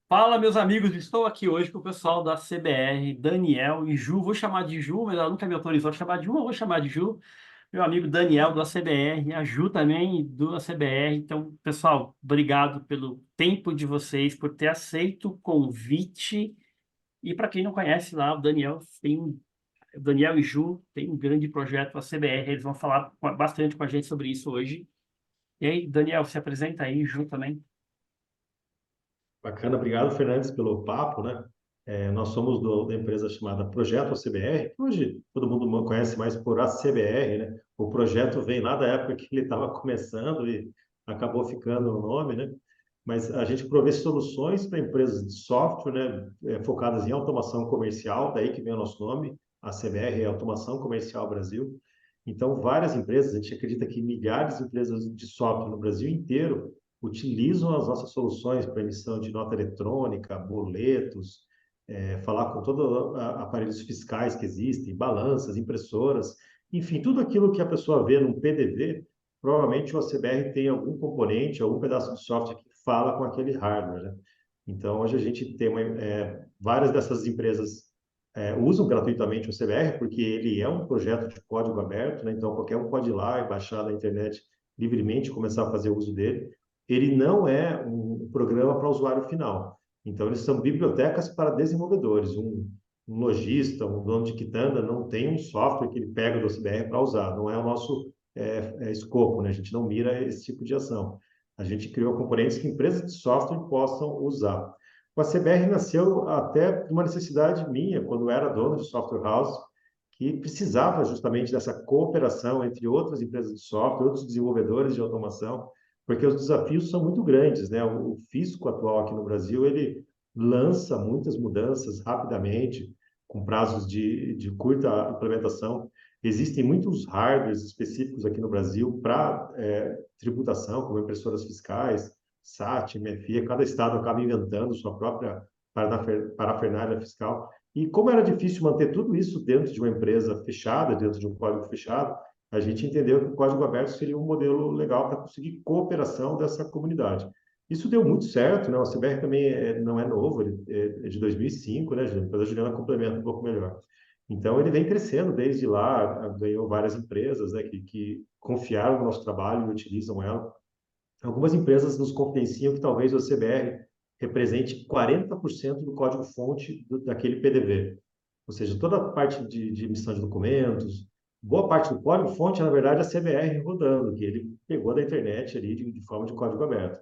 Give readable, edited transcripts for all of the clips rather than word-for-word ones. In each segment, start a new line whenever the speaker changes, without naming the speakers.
Fala, meus amigos, estou aqui hoje com o pessoal da CBR, Daniel e Ju. Vou chamar de Ju, mas ela nunca me autorizou a chamar de Ju, mas vou chamar de Ju. Meu amigo Daniel do ACBR, a Ju também do ACBR. Então, pessoal, obrigado pelo tempo de vocês, por ter aceito o convite. E para quem não conhece lá, o Daniel e Ju tem um grande projeto, a CBR. Eles vão falar bastante com a gente sobre isso hoje. E aí, Daniel, se apresenta aí, Ju também.
Bacana, obrigado, Fernandes, pelo papo, né? Nós somos da empresa chamada Projeto ACBR, que hoje todo mundo conhece mais por ACBR, né? O projeto vem lá da época que ele estava começando e acabou ficando o nome, né? Mas a gente provê soluções para empresas de software, né? Focadas em automação comercial, daí que vem o nosso nome, ACBR é Automação Comercial Brasil. Então, várias empresas, a gente acredita que milhares de empresas de software no Brasil inteiro utilizam as nossas soluções para emissão de nota eletrônica, boletos, falar com todos os aparelhos fiscais que existem, balanças, impressoras, enfim, tudo aquilo que a pessoa vê num PDV, provavelmente o ACBR tem algum componente, algum pedaço de software que fala com aquele hardware, né? Então, hoje a gente tem várias dessas empresas usam gratuitamente o CBR, porque ele é um projeto de código aberto, né? Então qualquer um pode ir lá e baixar na internet livremente, começar a fazer uso dele. Ele não é um programa para usuário final. Então eles são bibliotecas para desenvolvedores. Um lojista, um dono de quitanda não tem um software que ele pega do CBR para usar. Não é o nosso escopo, né? A gente não mira esse tipo de ação. A gente criou componentes que empresas de software possam usar. O ACBR nasceu até de uma necessidade minha, quando eu era dono de software house, que precisava justamente dessa cooperação entre outras empresas de software, outros desenvolvedores de automação, porque os desafios são muito grandes, né? O fisco atual aqui no Brasil, ele lança muitas mudanças rapidamente, com prazos de curta implementação. Existem muitos hardwares específicos aqui no Brasil para tributação, como impressoras fiscais, SAT, MFI, cada estado acaba inventando sua própria parafernália fiscal. E como era difícil manter tudo isso dentro de uma empresa fechada, dentro de um código fechado, a gente entendeu que o código aberto seria um modelo legal para conseguir cooperação dessa comunidade. Isso deu muito certo, né? O CBR também não é novo, ele é de 2005, né, Juliana? Depois a Juliana complementa um pouco melhor. Então, ele vem crescendo desde lá, ganhou várias empresas, né, que confiaram no nosso trabalho e utilizam ela. Algumas empresas nos confidenciam que talvez o CBR represente 40% do código-fonte daquele PDV. Ou seja, toda a parte de emissão de documentos, boa parte do código-fonte, na verdade, é a CBR rodando, que ele pegou da internet ali de forma de código aberto.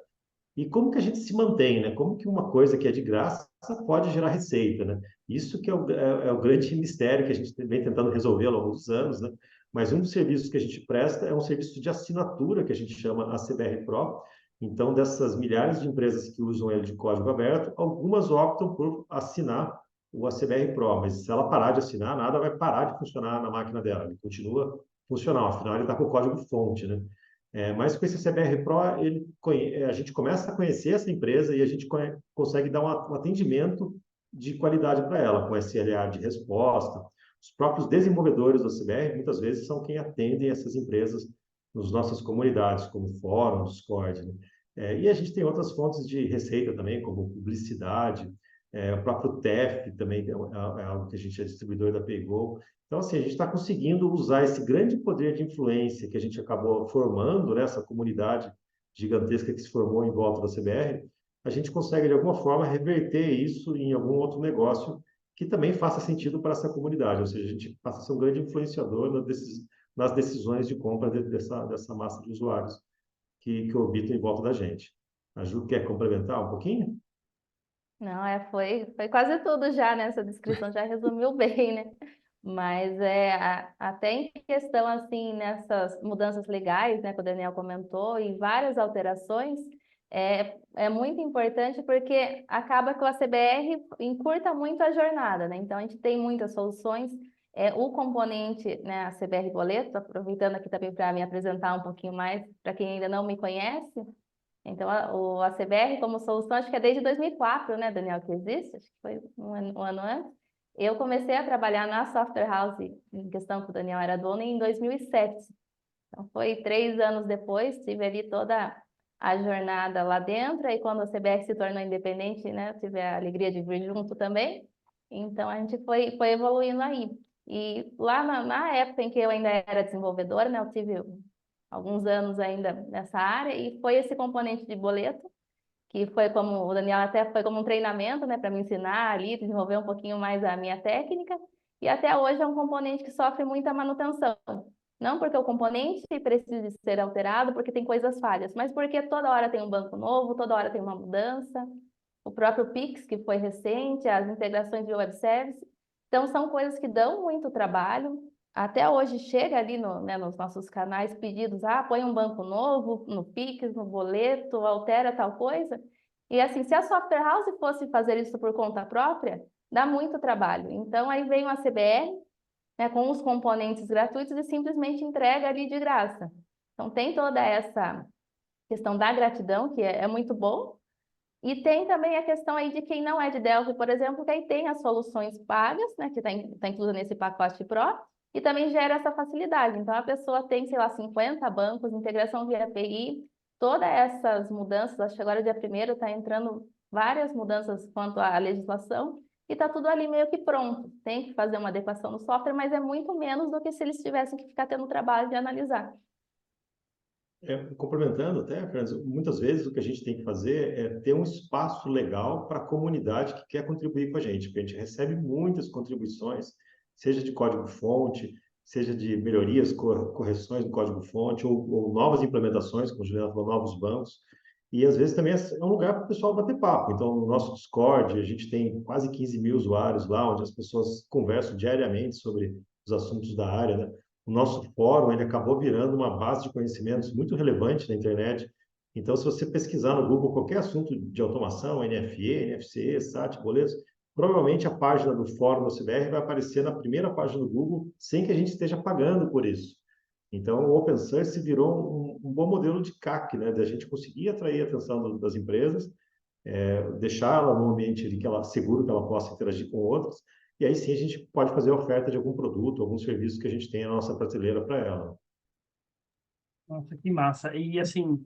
E como que a gente se mantém, né? Como que uma coisa que é de graça pode gerar receita, né? Isso que é o grande mistério que a gente vem tentando resolver ao longo dos anos, né? Mas um dos serviços que a gente presta é um serviço de assinatura, que a gente chama ACBR Pro. Então, dessas milhares de empresas que usam ele de código aberto, algumas optam por assinar o ACBR Pro, mas se ela parar de assinar, nada vai parar de funcionar na máquina dela. Ele continua funcional, afinal ele está com o código fonte, né? Mas com esse CBR Pro, a gente começa a conhecer essa empresa e a gente consegue dar um atendimento de qualidade para ela, com SLA de resposta. Os próprios desenvolvedores do CBR, muitas vezes, são quem atendem essas empresas nas nossas comunidades, como fórum, Discord, né? E a gente tem outras fontes de receita também, como publicidade, o próprio TEF também é algo que a gente é distribuidor da PayGo. Então, assim, a gente está conseguindo usar esse grande poder de influência que a gente acabou formando, né, essa comunidade gigantesca que se formou em volta da CBR, a gente consegue, de alguma forma, reverter isso em algum outro negócio que também faça sentido para essa comunidade, ou seja, a gente passa a ser um grande influenciador nas decisões de compra dessa massa de usuários que orbitam em volta da gente. A Ju quer complementar um pouquinho?
Não, foi quase tudo já, né? Essa descrição já resumiu bem, né? Mas até em questão, assim, nessas mudanças legais, né, que o Daniel comentou, e várias alterações, é muito importante porque acaba que o ACBR encurta muito a jornada, né? Então, a gente tem muitas soluções. O componente, né, a CBR Boleto, aproveitando aqui também para me apresentar um pouquinho mais, para quem ainda não me conhece, então, o ACBR como solução, acho que é desde 2004, né, Daniel, que existe, acho que foi um ano antes. Eu comecei a trabalhar na Software House, em questão que o Daniel era dono, em 2007. Então, foi 3 anos depois, tive ali toda a jornada lá dentro, aí quando a CBR se tornou independente, né, eu tive a alegria de vir junto também, então a gente foi evoluindo aí. E lá na época em que eu ainda era desenvolvedora, né, eu tive alguns anos ainda nessa área, e foi esse componente de boleto, que foi como, o Daniel até foi como um treinamento, né, para me ensinar ali, desenvolver um pouquinho mais a minha técnica, e até hoje é um componente que sofre muita manutenção. Não porque o componente precise ser alterado, porque tem coisas falhas, mas porque toda hora tem um banco novo, toda hora tem uma mudança. O próprio Pix, que foi recente, as integrações de web service. Então, são coisas que dão muito trabalho. Até hoje chega ali né, nos nossos canais pedidos, põe um banco novo no Pix, no boleto, altera tal coisa. E assim, se a software house fosse fazer isso por conta própria, dá muito trabalho. Então, aí vem uma CBR, né, com os componentes gratuitos e simplesmente entrega ali de graça. Então, tem toda essa questão da gratidão, que é muito bom, e tem também a questão aí de quem não é de Delphi, por exemplo, que aí tem as soluções pagas, né, que está inclusa nesse pacote Pro, e também gera essa facilidade. Então, a pessoa tem, sei lá, 50 bancos, integração via API, todas essas mudanças, acho que agora dia 1º está entrando várias mudanças quanto à legislação, e está tudo ali meio que pronto. Tem que fazer uma adequação no software, mas é muito menos do que se eles tivessem que ficar tendo trabalho de analisar.
Complementando até, Fernandes, muitas vezes o que a gente tem que fazer é ter um espaço legal para a comunidade que quer contribuir com a gente, porque a gente recebe muitas contribuições, seja de código-fonte, seja de melhorias, correções do código-fonte, ou novas implementações, como o Juliano falou, novos bancos. E às vezes também é um lugar para o pessoal bater papo. Então, no nosso Discord, a gente tem quase 15 mil usuários lá, onde as pessoas conversam diariamente sobre os assuntos da área, né? O nosso fórum ele acabou virando uma base de conhecimentos muito relevante na internet. Então, se você pesquisar no Google qualquer assunto de automação, NFE, NFC, SAT, boletos, provavelmente a página do fórum do CBR vai aparecer na primeira página do Google sem que a gente esteja pagando por isso. Então, o Open Source virou um bom modelo de CAC, né? Da gente conseguir atrair a atenção das empresas, deixá-la num ambiente de que ela seguro que ela possa interagir com outros, e aí sim a gente pode fazer oferta de algum produto, algum serviço que a gente tenha na nossa prateleira para ela.
Nossa, que massa. E assim,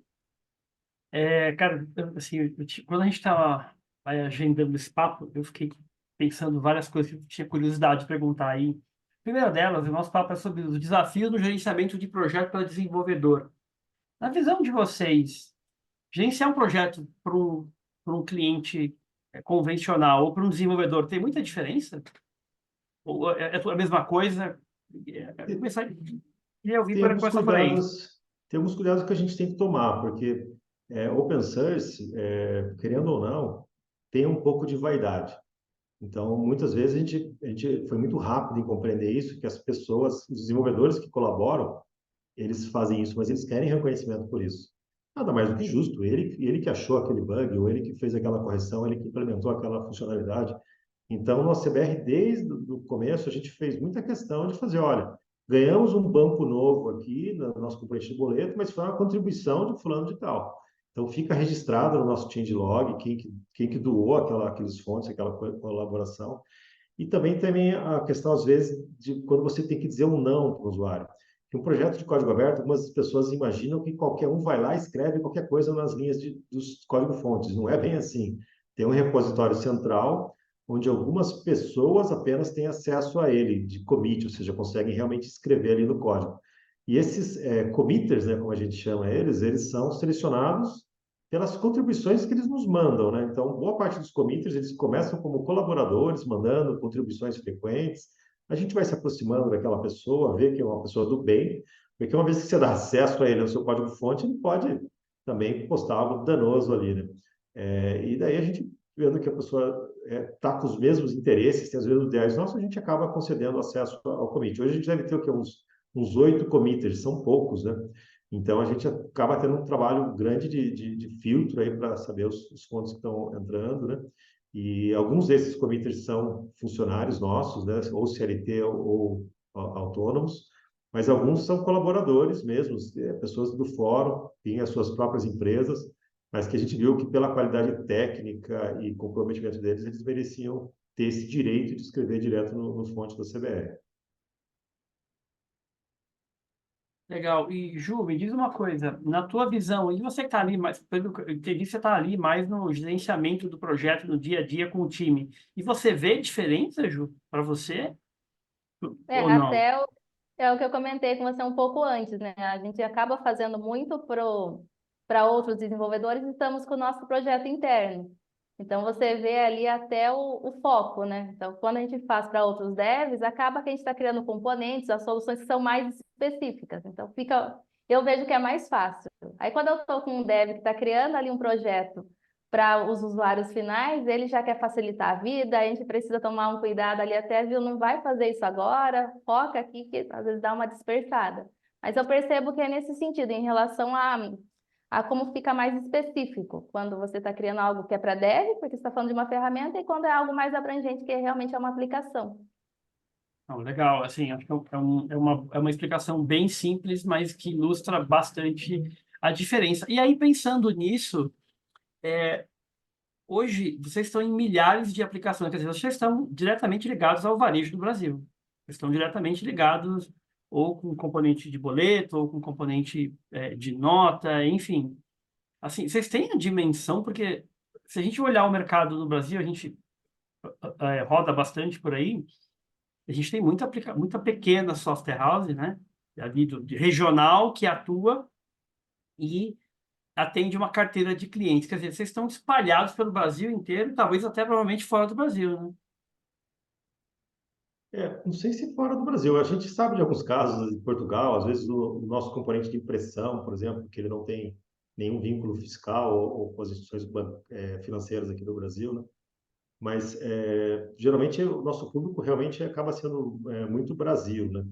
cara, assim, quando a gente estava agendando esse papo, eu fiquei pensando várias coisas que eu tinha curiosidade de perguntar aí. A primeira delas, o nosso papo é sobre os desafios no gerenciamento de projeto para desenvolvedor. Na visão de vocês, gerenciar um projeto para um cliente convencional ou para um desenvolvedor tem muita diferença? Ou é a mesma coisa? Queria ouvir
Tem alguns
com essa frente.
cuidados, tem alguns cuidados que a gente tem que tomar, porque open source, querendo ou não, tem um pouco de vaidade. Então, muitas vezes a gente foi muito rápido em compreender isso, que as pessoas, os desenvolvedores que colaboram, eles fazem isso, mas eles querem reconhecimento por isso. Nada mais do que justo, ele que achou aquele bug, ou ele que fez aquela correção, ele que implementou aquela funcionalidade. Então, no CBR, desde o começo, a gente fez muita questão de fazer, olha, ganhamos um banco novo aqui no nosso componente de boleto, mas foi uma contribuição de fulano de tal. Então, fica registrado no nosso changelog quem que doou aqueles fontes, aquela colaboração. E também a questão, às vezes, de quando você tem que dizer um não para o usuário. Que um projeto de código aberto, algumas pessoas imaginam que qualquer um vai lá e escreve qualquer coisa nas linhas dos código-fontes. Não é bem assim. Tem um repositório central, onde algumas pessoas apenas têm acesso a ele, de commit, ou seja, conseguem realmente escrever ali no código. E esses committers, né, como a gente chama eles são selecionados pelas contribuições que eles nos mandam, né? Então, boa parte dos committers, eles começam como colaboradores, mandando contribuições frequentes. A gente vai se aproximando daquela pessoa, ver que é uma pessoa do bem, porque uma vez que você dá acesso a ele no seu código-fonte, ele pode também postar algo danoso ali, né? E daí a gente, vendo que a pessoa está com os mesmos interesses, tem os mesmos ideais nossos, a gente acaba concedendo acesso ao commit. Hoje a gente deve ter o quê? Uns 8 committers, são poucos, né? Então, a gente acaba tendo um trabalho grande de filtro aí para saber os fontes que estão entrando, né? E alguns desses committers são funcionários nossos, né? Ou CLT ou autônomos, mas alguns são colaboradores mesmo, pessoas do fórum, têm as suas próprias empresas, mas que a gente viu que pela qualidade técnica e comprometimento deles, eles mereciam ter esse direito de escrever direto no fonte da CBR.
Legal. E, Ju, me diz uma coisa, na tua visão, e você que está ali, mais, pelo que eu entendi, você está ali mais no gerenciamento do projeto, no dia a dia com o time. E você vê diferença, Ju, para você?
É,
Ou não?
até é o que eu comentei com você um pouco antes, né? A gente acaba fazendo muito para outros desenvolvedores e estamos com o nosso projeto interno. Então, você vê ali até o foco, né? Então, quando a gente faz para outros devs, acaba que a gente está criando componentes, as soluções que são mais específicas. Então, eu vejo que é mais fácil. Aí, quando eu estou com um dev que está criando ali um projeto para os usuários finais, ele já quer facilitar a vida, a gente precisa tomar um cuidado ali até, viu, não vai fazer isso agora, foca aqui, que às vezes dá uma dispersada. Mas eu percebo que é nesse sentido, em relação a como fica mais específico, quando você está criando algo que é para dev, porque você está falando de uma ferramenta, e quando é algo mais abrangente, que realmente é uma aplicação.
Não, legal, assim, acho que é uma explicação bem simples, mas que ilustra bastante a diferença. E aí, pensando nisso, hoje vocês estão em milhares de aplicações, quer dizer, vocês estão diretamente ligados ao varejo do Brasil. Vocês estão diretamente ligados ou com componente de boleto, ou com componente de nota, enfim. Assim, vocês têm a dimensão, porque se a gente olhar o mercado no Brasil, a gente roda bastante por aí, a gente tem muita pequena software house, né? Ali de regional que atua e atende uma carteira de clientes. Quer dizer, vocês estão espalhados pelo Brasil inteiro, talvez até provavelmente fora do Brasil, né?
Não sei se fora do Brasil. A gente sabe de alguns casos em Portugal, às vezes o nosso componente de impressão, por exemplo, que ele não tem nenhum vínculo fiscal ou com as instituições financeiras aqui do Brasil, né? Mas geralmente o nosso público realmente acaba sendo muito Brasil, né?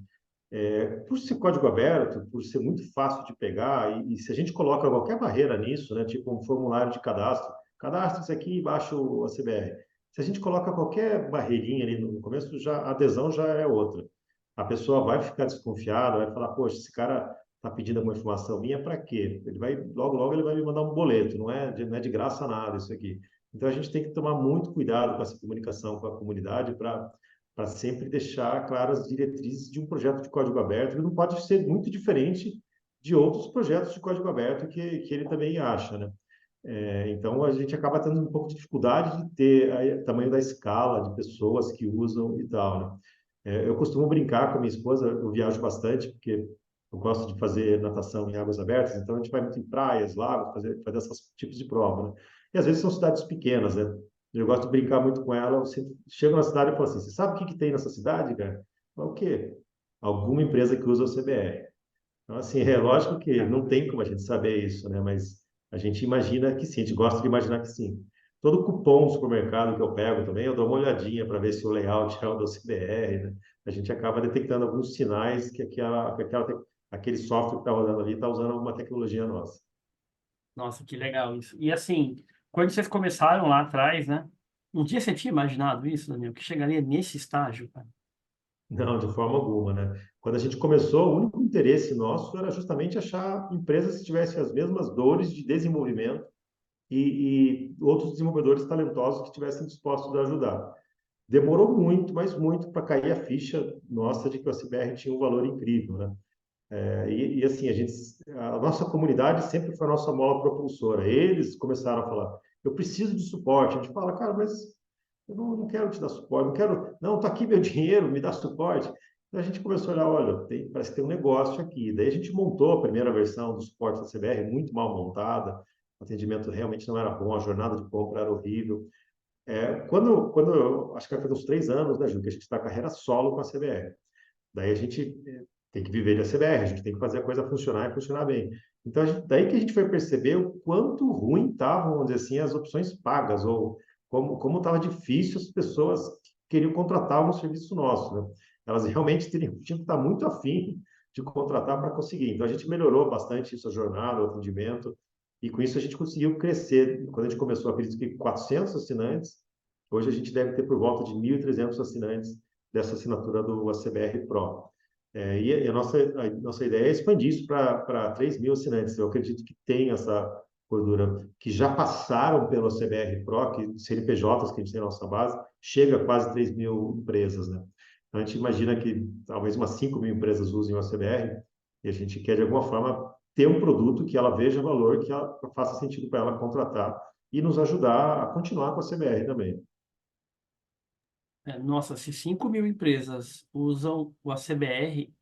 Por ser código aberto, por ser muito fácil de pegar, e se a gente coloca qualquer barreira nisso, né, tipo um formulário de cadastro, cadastre isso aqui e baixa a CBR. Se a gente coloca qualquer barreirinha ali no começo, já, a adesão já é outra. A pessoa vai ficar desconfiada, vai falar, poxa, esse cara está pedindo uma informação minha para quê? Ele vai, logo, logo ele vai me mandar um boleto, não é de graça nada isso aqui. Então a gente tem que tomar muito cuidado com essa comunicação com a comunidade para sempre deixar claras as diretrizes de um projeto de código aberto, que não pode ser muito diferente de outros projetos de código aberto que ele também acha, né? Então, a gente acaba tendo um pouco de dificuldade de ter o tamanho da escala de pessoas que usam e tal, né? Eu costumo brincar com a minha esposa, eu viajo bastante, porque eu gosto de fazer natação em águas abertas, então a gente vai muito em praias, lagos, fazer esses tipos de prova, né? E às vezes são cidades pequenas, né? Eu gosto de brincar muito com ela. Eu sempre chego na cidade e falo assim: você sabe o que que tem nessa cidade, cara? Falo, o quê? Alguma empresa que usa o CBR. Então, assim, é lógico que
É.
não tem como a gente saber isso, né? Mas a gente imagina que sim, a gente gosta de imaginar que sim. Todo cupom do supermercado que eu pego também, eu dou uma olhadinha para ver se o layout é o do CBR, né? A gente acaba detectando alguns sinais aquele software que está rodando ali está usando alguma tecnologia nossa.
Nossa, que legal isso. E assim, quando vocês começaram lá atrás, né? Um dia você tinha imaginado isso, Daniel, que chegaria nesse estágio, cara?
Não, de forma alguma, né? Quando a gente começou, o único interesse nosso era justamente achar empresas que tivessem as mesmas dores de desenvolvimento e outros desenvolvedores talentosos que estivessem dispostos a ajudar. Demorou muito, mas muito, para cair a ficha nossa de que o CBR tinha um valor incrível, né? Assim, a nossa comunidade sempre foi a nossa mola propulsora. Eles começaram a falar, eu preciso de suporte. A gente fala, cara, mas eu não quero te dar suporte, não quero, não, tá aqui meu dinheiro, me dá suporte. Então a gente começou a olhar, olha, parece que tem um negócio aqui. Daí a gente montou a primeira versão do suporte da CBR, muito mal montada, o atendimento realmente não era bom, a jornada de compra era horrível. Acho que vai fazer uns 3 anos, né, Ju, que a gente está carreira solo com a CBR. Daí a gente tem que viver da CBR, a gente tem que fazer a coisa funcionar e funcionar bem. Então, daí que a gente foi perceber o quanto ruim estavam, vamos dizer assim, as opções pagas, ou como estava difícil as pessoas que queriam contratar um serviço nosso, né? Elas realmente tinham que estar muito afim de contratar para conseguir. Então, a gente melhorou bastante isso, a jornada, o atendimento, e com isso a gente conseguiu crescer. Quando a gente começou, acredito que 400 assinantes, hoje a gente deve ter por volta de 1.300 assinantes dessa assinatura do ACBR Pro. E a nossa ideia é expandir isso para 3 mil assinantes. Eu acredito que tem essa gordura, que já passaram pelo CBR Pro, que CNPJs que a gente tem na nossa base, chega a quase 3 mil empresas, né? Então, a gente imagina que talvez umas 5 mil empresas usem o CBR, E a gente quer, de alguma forma, ter um produto que ela veja valor, que ela, faça sentido para ela contratar e nos ajudar a continuar com a CBR também.
Nossa, se 5.000 empresas usam o ACBR,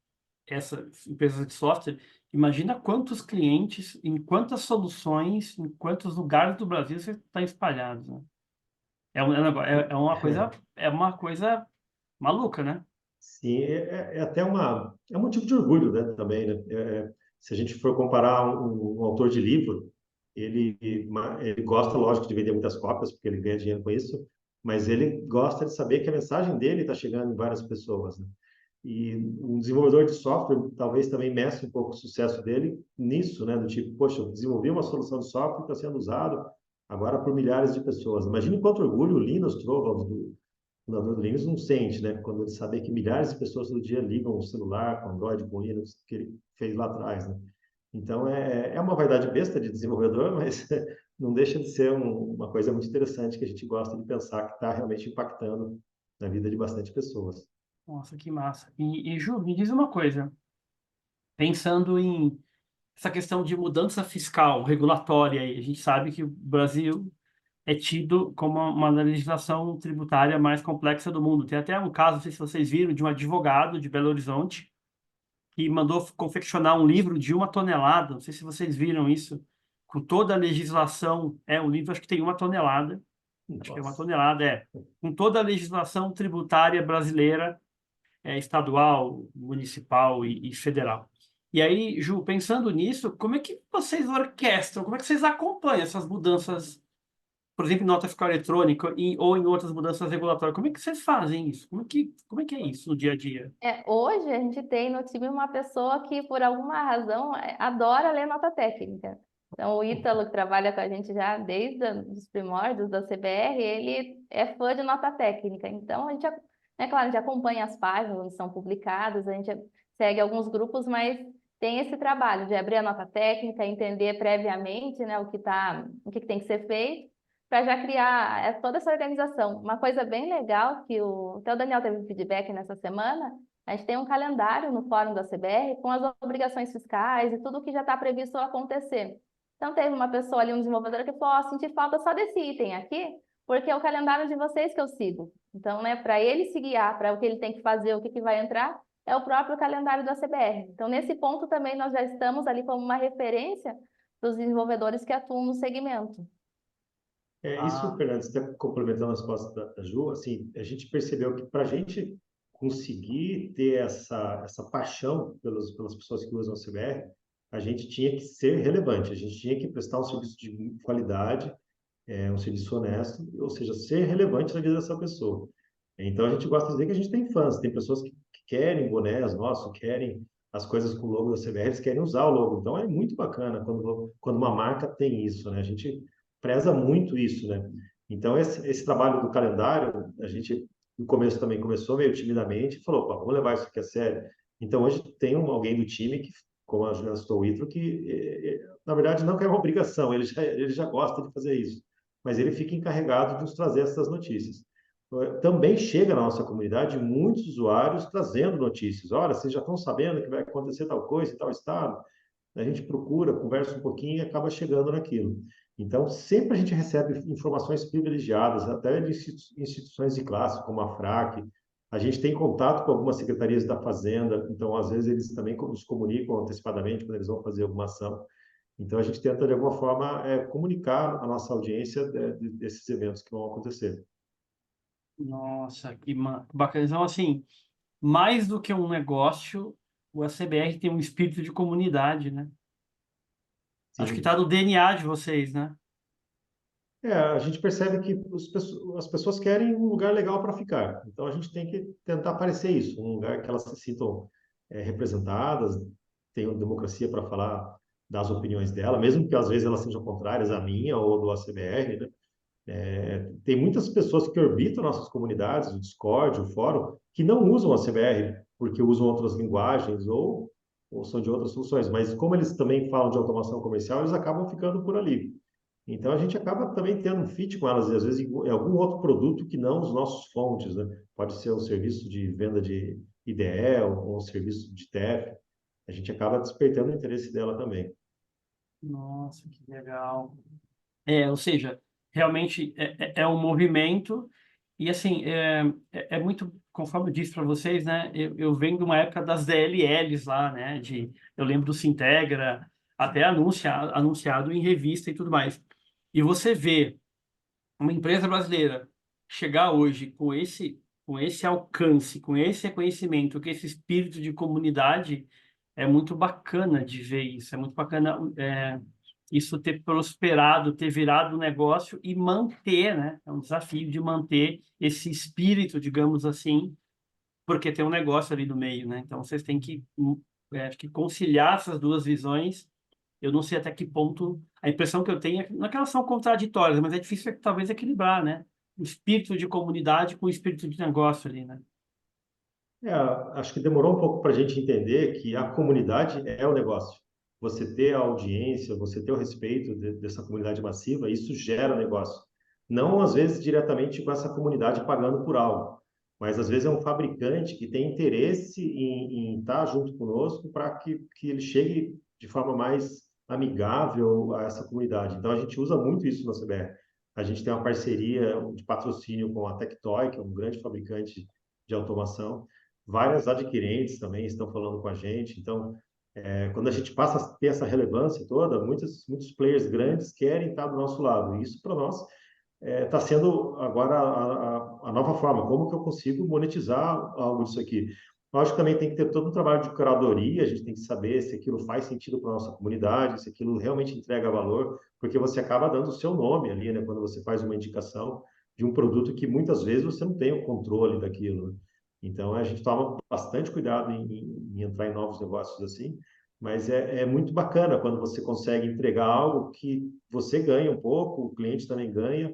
essas empresas de software, imagina quantos clientes, em quantas soluções, em quantos lugares do Brasil você está espalhado, né? É uma coisa maluca, né?
Sim, é até é um motivo de orgulho, né, também, né? Se a gente for comparar um autor de livro, ele gosta, lógico, de vender muitas cópias, porque ele ganha dinheiro com isso, mas ele gosta de saber que a mensagem dele está chegando em várias pessoas, né? E um desenvolvedor de software talvez também meça um pouco o sucesso dele nisso, né? Do tipo, poxa, eu desenvolvi uma solução de software que está sendo usado agora por milhares de pessoas. Imagine quanto orgulho o Linus Torvalds, fundador do Linux, não sente, né? Quando ele sabe que milhares de pessoas todo dia ligam o celular com Android, com Linux, que ele fez lá atrás, né? Então, é uma vaidade besta de desenvolvedor, mas não deixa de ser uma coisa muito interessante que a gente gosta de pensar que está realmente impactando na vida de bastante pessoas.
Nossa, que massa. Ju, me diz uma coisa, pensando em essa questão de mudança fiscal, regulatória, aí, a gente sabe que o Brasil é tido como uma legislação tributária mais complexa do mundo. Tem até um caso, não sei se vocês viram, de um advogado de Belo Horizonte que mandou confeccionar um livro de 1 tonelada. Não sei se vocês viram isso, com toda a legislação. O livro acho que tem 1 tonelada, acho que é uma
Nossa.
tonelada, com toda a legislação tributária brasileira, estadual, municipal e federal. E aí, Ju, pensando nisso, como é que vocês orquestram, como é que vocês acompanham essas mudanças, por exemplo, em nota fiscal eletrônica ou em outras mudanças regulatórias? Como é que vocês fazem isso? Como é que é isso no dia a dia?
Hoje a gente tem no time uma pessoa que, por alguma razão, adora ler nota técnica. Então, o Ítalo, que trabalha com a gente já desde os primórdios da CBR, ele é fã de nota técnica. Então, claro, a gente acompanha as páginas onde são publicadas, a gente segue alguns grupos, mas tem esse trabalho de abrir a nota técnica, entender previamente, né, o que tem que ser feito, para já criar toda essa organização. Uma coisa bem legal que até o Daniel teve feedback nessa semana, a gente tem um calendário no fórum da CBR com as obrigações fiscais e tudo que já está previsto acontecer. Então, teve uma pessoa ali, um desenvolvedor, que falou: senti falta só desse item aqui, porque é o calendário de vocês que eu sigo. Então, né, para ele se guiar para o que ele tem que fazer, o que vai entrar, é o próprio calendário da CBR. Então, nesse ponto também, nós já estamos ali como uma referência para os desenvolvedores que atuam no segmento.
Isso,
Ah,
Fernando, você está complementando a resposta da Ju, assim, a gente percebeu que para a gente conseguir ter essa paixão pelas pessoas que usam o CBR, a gente tinha que ser relevante, a gente tinha que prestar um serviço de qualidade, um serviço honesto, ou seja, ser relevante na vida dessa pessoa. Então a gente gosta de dizer que a gente tem fãs, tem pessoas que querem bonés nossos, querem as coisas com o logo da CBR, eles querem usar o logo. Então é muito bacana quando uma marca tem isso, né? A gente preza muito isso, né? Então esse trabalho do calendário, a gente no começo também começou meio timidamente, e falou: "Pô, vamos levar isso aqui a sério." Então hoje tem alguém do time que, como a Juliana citou, o Itro, que na verdade não é uma obrigação, ele já gosta de fazer isso, mas ele fica encarregado de nos trazer essas notícias. Também chega na nossa comunidade muitos usuários trazendo notícias. Olha, vocês já estão sabendo que vai acontecer tal coisa em tal estado? A gente procura, conversa um pouquinho e acaba chegando naquilo. Então, sempre a gente recebe informações privilegiadas, até de instituições de classe, como a FRAC. A gente tem contato com algumas secretarias da Fazenda, então, às vezes, eles também nos comunicam antecipadamente quando eles vão fazer alguma ação. Então, a gente tenta, de alguma forma, comunicar a nossa audiência desses eventos que vão acontecer.
nossa, que bacana. Então, assim, mais do que um negócio, o ACBR tem um espírito de comunidade, né? Acho que está
Sim.
no DNA de vocês, né?
A gente percebe que as pessoas querem um lugar legal para ficar. Então a gente tem que tentar parecer isso, um lugar que elas se sintam representadas, tenham democracia para falar das opiniões dela, mesmo que às vezes elas sejam contrárias à minha ou do ACBR, né? Tem muitas pessoas que orbitam nossas comunidades, o Discord, o fórum, que não usam a CBR porque usam outras linguagens ou são de outras soluções, mas como eles também falam de automação comercial, eles acabam ficando por ali. Então a gente acaba também tendo um fit com elas, e às vezes em algum outro produto que não os nossos fontes, né? Pode ser um serviço de venda de IDE ou um serviço de TEF. a gente acaba despertando o interesse dela também.
Nossa, que legal. Ou seja, realmente é um movimento e assim é muito, conforme eu disse para vocês, né? Eu venho de uma época das DLLs lá, né? Eu lembro do Sintegra, até anunciado em revista e tudo mais. E você vê uma empresa brasileira chegar hoje com esse alcance, com esse reconhecimento, com esse espírito de comunidade, é muito bacana de ver isso. É muito bacana isso ter prosperado, ter virado um negócio e manter, né? É um desafio de manter esse espírito, digamos assim, porque tem um negócio ali no meio, né? Então vocês têm que, acho que conciliar essas duas visões. Eu não sei até que ponto, a impressão que eu tenho não é que elas são contraditórias, mas é difícil talvez equilibrar, né? O espírito de comunidade com o espírito de negócio ali, né?
É, acho que demorou um pouco para a gente entender que a comunidade é o negócio. Você ter a audiência, você ter o respeito dessa comunidade massiva, isso gera negócio. Não, às vezes, diretamente com essa comunidade pagando por algo, mas às vezes é um fabricante que tem interesse em estar junto conosco para que ele chegue de forma mais amigável a essa comunidade. Então, a gente usa muito isso na CBR. A gente tem uma parceria de patrocínio com a Tectoy, que é um grande fabricante de automação. Várias adquirentes também estão falando com a gente. Então, quando a gente passa a ter essa relevância toda, muitos players grandes querem estar do nosso lado. E isso, para nós, está sendo agora a nova forma. Como que eu consigo monetizar algo disso aqui? Lógico que também tem que ter todo um trabalho de curadoria, a gente tem que saber se aquilo faz sentido para a nossa comunidade, se aquilo realmente entrega valor, porque você acaba dando o seu nome ali, né, quando você faz uma indicação de um produto que muitas vezes você não tem o controle daquilo, né? Então, a gente toma bastante cuidado em entrar em novos negócios assim, mas é muito bacana quando você consegue entregar algo que você ganha um pouco, o cliente também ganha,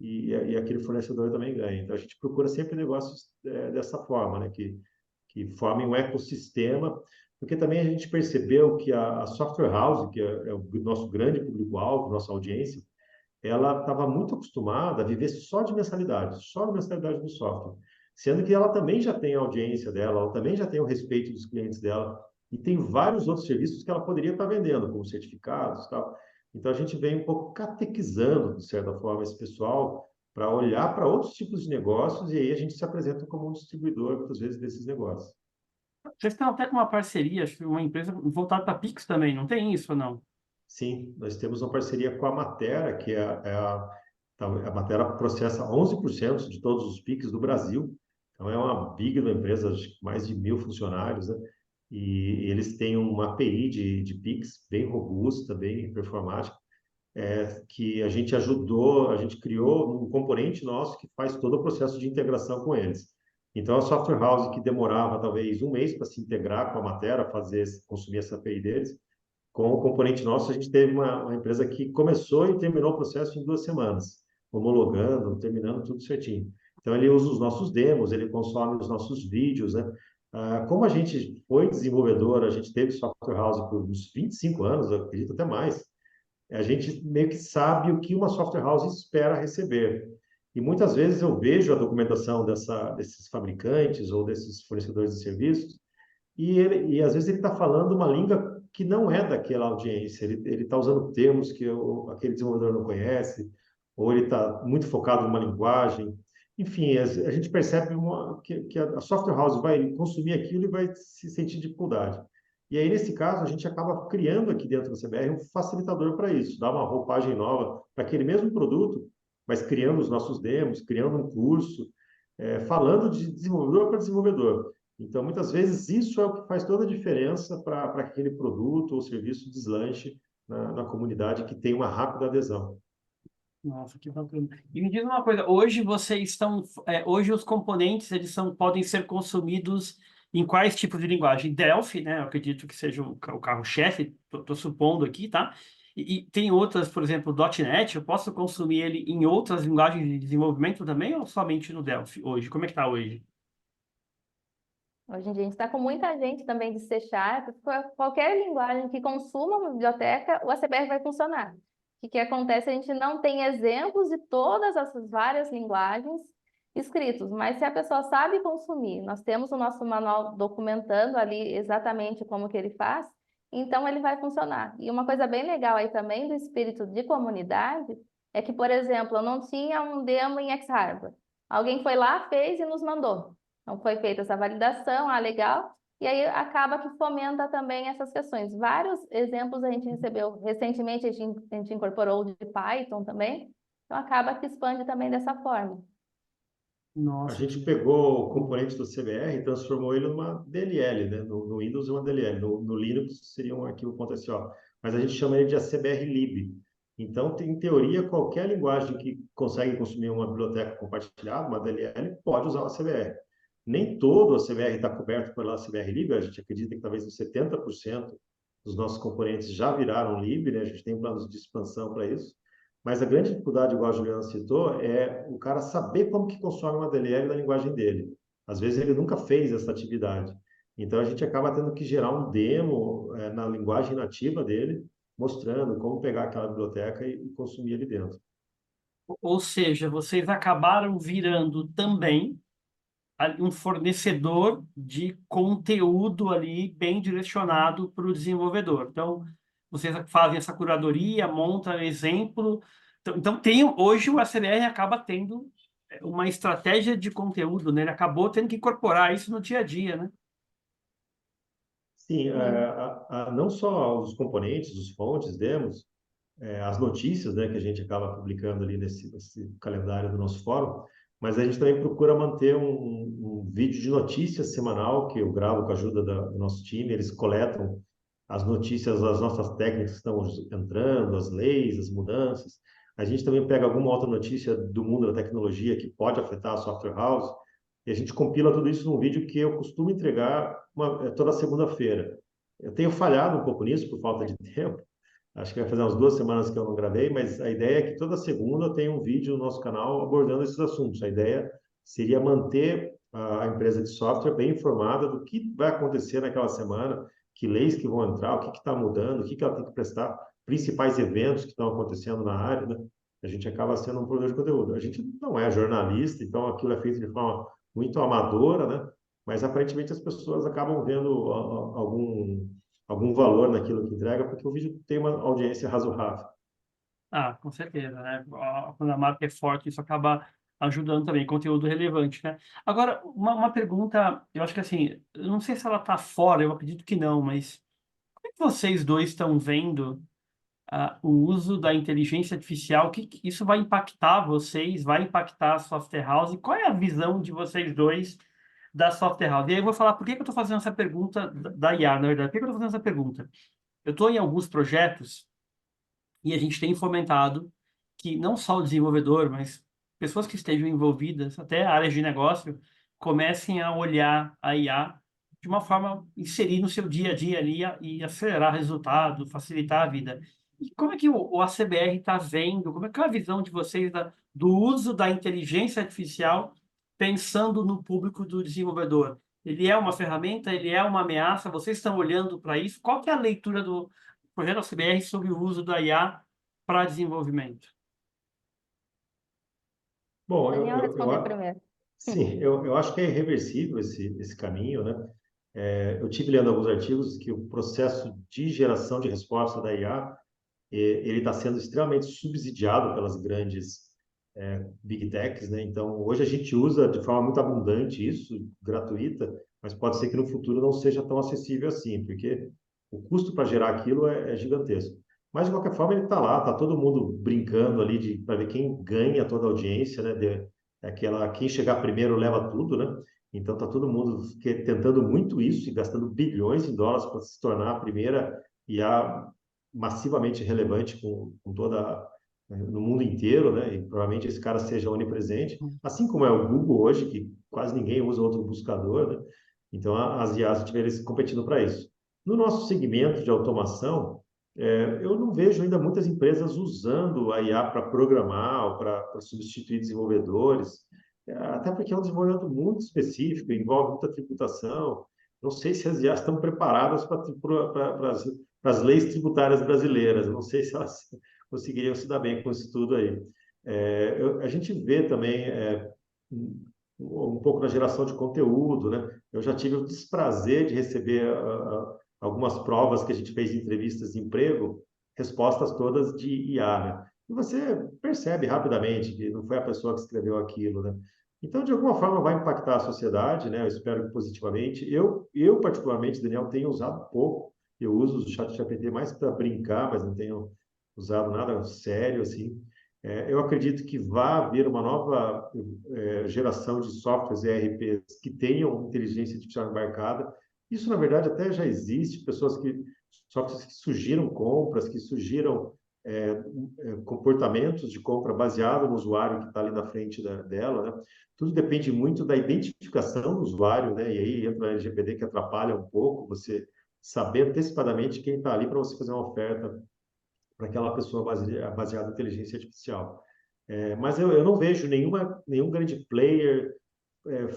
e aquele fornecedor também ganha. Então, a gente procura sempre negócios dessa forma, né? Que formem um ecossistema, porque também a gente percebeu que a software house, que é o nosso grande público-alvo, nossa audiência, ela estava muito acostumada a viver só de mensalidade do software, sendo que ela também já tem a audiência dela, ela também já tem o respeito dos clientes dela, e tem vários outros serviços que ela poderia estar vendendo, como certificados e tal. Então a gente vem um pouco catequizando, de certa forma, esse pessoal para olhar para outros tipos de negócios, e aí a gente se apresenta como um distribuidor, muitas vezes, desses negócios.
Vocês têm até com uma parceria, acho que uma empresa voltada para Pix também, não tem isso ou não?
Sim, nós temos uma parceria com a Matera, que a Matera processa 11% de todos os PIX do Brasil. Então, é uma big da empresa, acho que mais de 1.000 funcionários, né? E eles têm uma API de PIX bem robusta, bem performática, que a gente ajudou, a gente criou um componente nosso que faz todo o processo de integração com eles. Então, a software house que demorava talvez um mês para se integrar com a Matera, consumir essa API deles, com o componente nosso, a gente teve uma empresa que começou e terminou o processo em 2 semanas, homologando, terminando tudo certinho. Então, ele usa os nossos demos, ele consome os nossos vídeos, né? Como a gente foi desenvolvedor, a gente teve software house por uns 25 anos, eu acredito até mais, a gente meio que sabe o que uma software house espera receber. E muitas vezes eu vejo a documentação desses fabricantes ou desses fornecedores de serviços e às vezes ele está falando uma língua que não é daquela audiência, ele está usando termos que aquele desenvolvedor não conhece, ou ele está muito focado numa linguagem. Enfim, a gente percebe que a software house vai consumir aquilo e vai se sentir dificuldade. E aí, nesse caso, a gente acaba criando aqui dentro da CBR um facilitador para isso, dar uma roupagem nova para aquele mesmo produto, mas criando os nossos demos, criando um curso, falando de desenvolvedor para desenvolvedor. Então, muitas vezes, isso é o que faz toda a diferença para aquele produto ou serviço deslanche na comunidade que tem uma rápida adesão.
Nossa, que bacana. E me diz uma coisa, hoje vocês estão, hoje os componentes podem ser consumidos em quais tipos de linguagem? Delphi, né? Eu acredito que seja o carro-chefe, estou supondo aqui, tá? E tem outras, por exemplo, .NET, eu posso consumir ele em outras linguagens de desenvolvimento também ou somente no Delphi hoje? Como é que está hoje?
Hoje em dia a gente está com muita gente também de C Sharp, qualquer linguagem que consuma uma biblioteca, o ACBR vai funcionar. O que acontece? A gente não tem exemplos de todas essas várias linguagens, escritos, mas se a pessoa sabe consumir, nós temos o nosso manual documentando ali exatamente como que ele faz, então ele vai funcionar. E uma coisa bem legal aí também do espírito de comunidade é que, por exemplo, eu não tinha um demo em X-Harbor. Alguém foi lá, fez e nos mandou. Então foi feita essa validação, legal. E aí acaba que fomenta também essas questões. Vários exemplos a gente recebeu recentemente, a gente incorporou o de Python também, então acaba que expande também dessa forma.
A
Nossa,
gente pegou o componente do CBR e transformou ele numa DLL, né? No Windows é uma DLL, no Linux seria um arquivo.so, mas a gente chama ele de ACBR Lib. Então, em teoria, qualquer linguagem que consegue consumir uma biblioteca compartilhada, uma DLL, pode usar o ACBR. Nem todo o ACBR está coberto pela ACBR Lib, a gente acredita que talvez uns 70% dos nossos componentes já viraram Lib, né? A gente tem planos de expansão para isso. Mas a grande dificuldade, igual a Juliana citou, é o cara saber como que consome uma DLL na linguagem dele. Às vezes ele nunca fez essa atividade. Então a gente acaba tendo que gerar um demo na linguagem nativa dele, mostrando como pegar aquela biblioteca e consumir ali dentro.
ou seja, vocês acabaram virando também um fornecedor de conteúdo ali bem direcionado para o desenvolvedor. Então, vocês fazem essa curadoria, montam exemplo. Então, hoje o ACBR acaba tendo uma estratégia de conteúdo, né? Ele acabou tendo que incorporar isso no dia a dia, né?
Sim,
Sim.
não só os componentes, os fontes, demos, as notícias, né, que a gente acaba publicando ali nesse calendário do nosso fórum, mas a gente também procura manter um vídeo de notícias semanal que eu gravo com a ajuda do nosso time. Eles coletam as notícias das nossas técnicas que estão entrando, as leis, as mudanças. A gente também pega alguma outra notícia do mundo da tecnologia que pode afetar a software house e a gente compila tudo isso num vídeo que eu costumo entregar toda segunda-feira. Eu tenho falhado um pouco nisso por falta de tempo. Acho que vai fazer umas 2 semanas que eu não gravei, mas a ideia é que toda segunda eu tenha um vídeo no nosso canal abordando esses assuntos. A ideia seria manter a empresa de software bem informada do que vai acontecer naquela semana, que leis que vão entrar, o que está mudando, o que ela tem que prestar, principais eventos que estão acontecendo na área, né? A gente acaba sendo um produtor de conteúdo. A gente não é jornalista, então aquilo é feito de forma muito amadora, né? Mas aparentemente as pessoas acabam vendo algum valor naquilo que entrega, porque o vídeo tem uma audiência razoável.
Ah, com certeza, né? Quando a marca é forte, isso acaba ajudando também, conteúdo relevante, né? Agora, uma pergunta, eu acho que assim, eu não sei se ela está fora, eu acredito que não, mas como é que vocês dois estão vendo o uso da inteligência artificial? Que isso vai impactar vocês? Vai impactar a software house? Qual é a visão de vocês dois da software house? E aí eu vou falar por que que eu estou fazendo essa pergunta da IA, na verdade. Por que que eu estou fazendo essa pergunta? Eu estou em alguns projetos e a gente tem fomentado que não só o desenvolvedor, mas pessoas que estejam envolvidas, até áreas de negócio, comecem a olhar a IA de uma forma, inserir no seu dia a dia ali e acelerar resultado, facilitar a vida. E como é que o ACBR está vendo, como é que é a visão de vocês do uso da inteligência artificial pensando no público do desenvolvedor? Ele é uma ferramenta, ele é uma ameaça, vocês estão olhando para isso? Qual que é a leitura do projeto ACBR sobre o uso da IA para desenvolvimento?
Bom,
Daniel responde primeiro.
sim, eu acho que é irreversível esse caminho, né? Eu tive lendo alguns artigos que o processo de geração de resposta da IA ele está sendo extremamente subsidiado pelas grandes big techs, né? Então, hoje a gente usa de forma muito abundante isso, gratuita, mas pode ser que no futuro não seja tão acessível assim, porque o custo para gerar aquilo é gigantesco. Mas, de qualquer forma, ele está lá, está todo mundo brincando ali para ver quem ganha toda a audiência, né? Quem chegar primeiro leva tudo, né? Então, está todo mundo tentando muito isso e gastando bilhões de dólares para se tornar a primeira IA massivamente relevante com toda no mundo inteiro, né? E provavelmente esse cara seja onipresente, assim como é o Google hoje, que quase ninguém usa outro buscador, né? Então as IAs tiveram competindo para isso. No nosso segmento de automação, eu não vejo ainda muitas empresas usando a IA para programar ou para substituir desenvolvedores, até porque é um desenvolvimento muito específico, envolve muita tributação. Não sei se as IAs estão preparadas para as leis tributárias brasileiras. Eu não sei se elas conseguiriam se dar bem com isso tudo aí. A gente vê também um pouco na geração de conteúdo, né? Eu já tive o desprazer de receber algumas provas que a gente fez em entrevistas de emprego, respostas todas de IA, né? E você percebe rapidamente que não foi a pessoa que escreveu aquilo, né? Então, de alguma forma, vai impactar a sociedade, né? Eu espero que positivamente. Eu particularmente, Daniel, tenho usado pouco. Eu uso o ChatGPT mais para brincar, mas não tenho usado nada sério, assim. Eu acredito que vai haver uma nova geração de softwares ERPs que tenham inteligência artificial embarcada. Isso, na verdade, até já existe, softwares que sugiram compras, que sugiram é, comportamentos de compra baseado no usuário que está ali na frente dela, né? Tudo depende muito da identificação do usuário, né? E aí entra o LGPD que atrapalha um pouco você saber antecipadamente quem está ali para você fazer uma oferta para aquela pessoa baseada em inteligência artificial. Mas eu não vejo nenhum grande player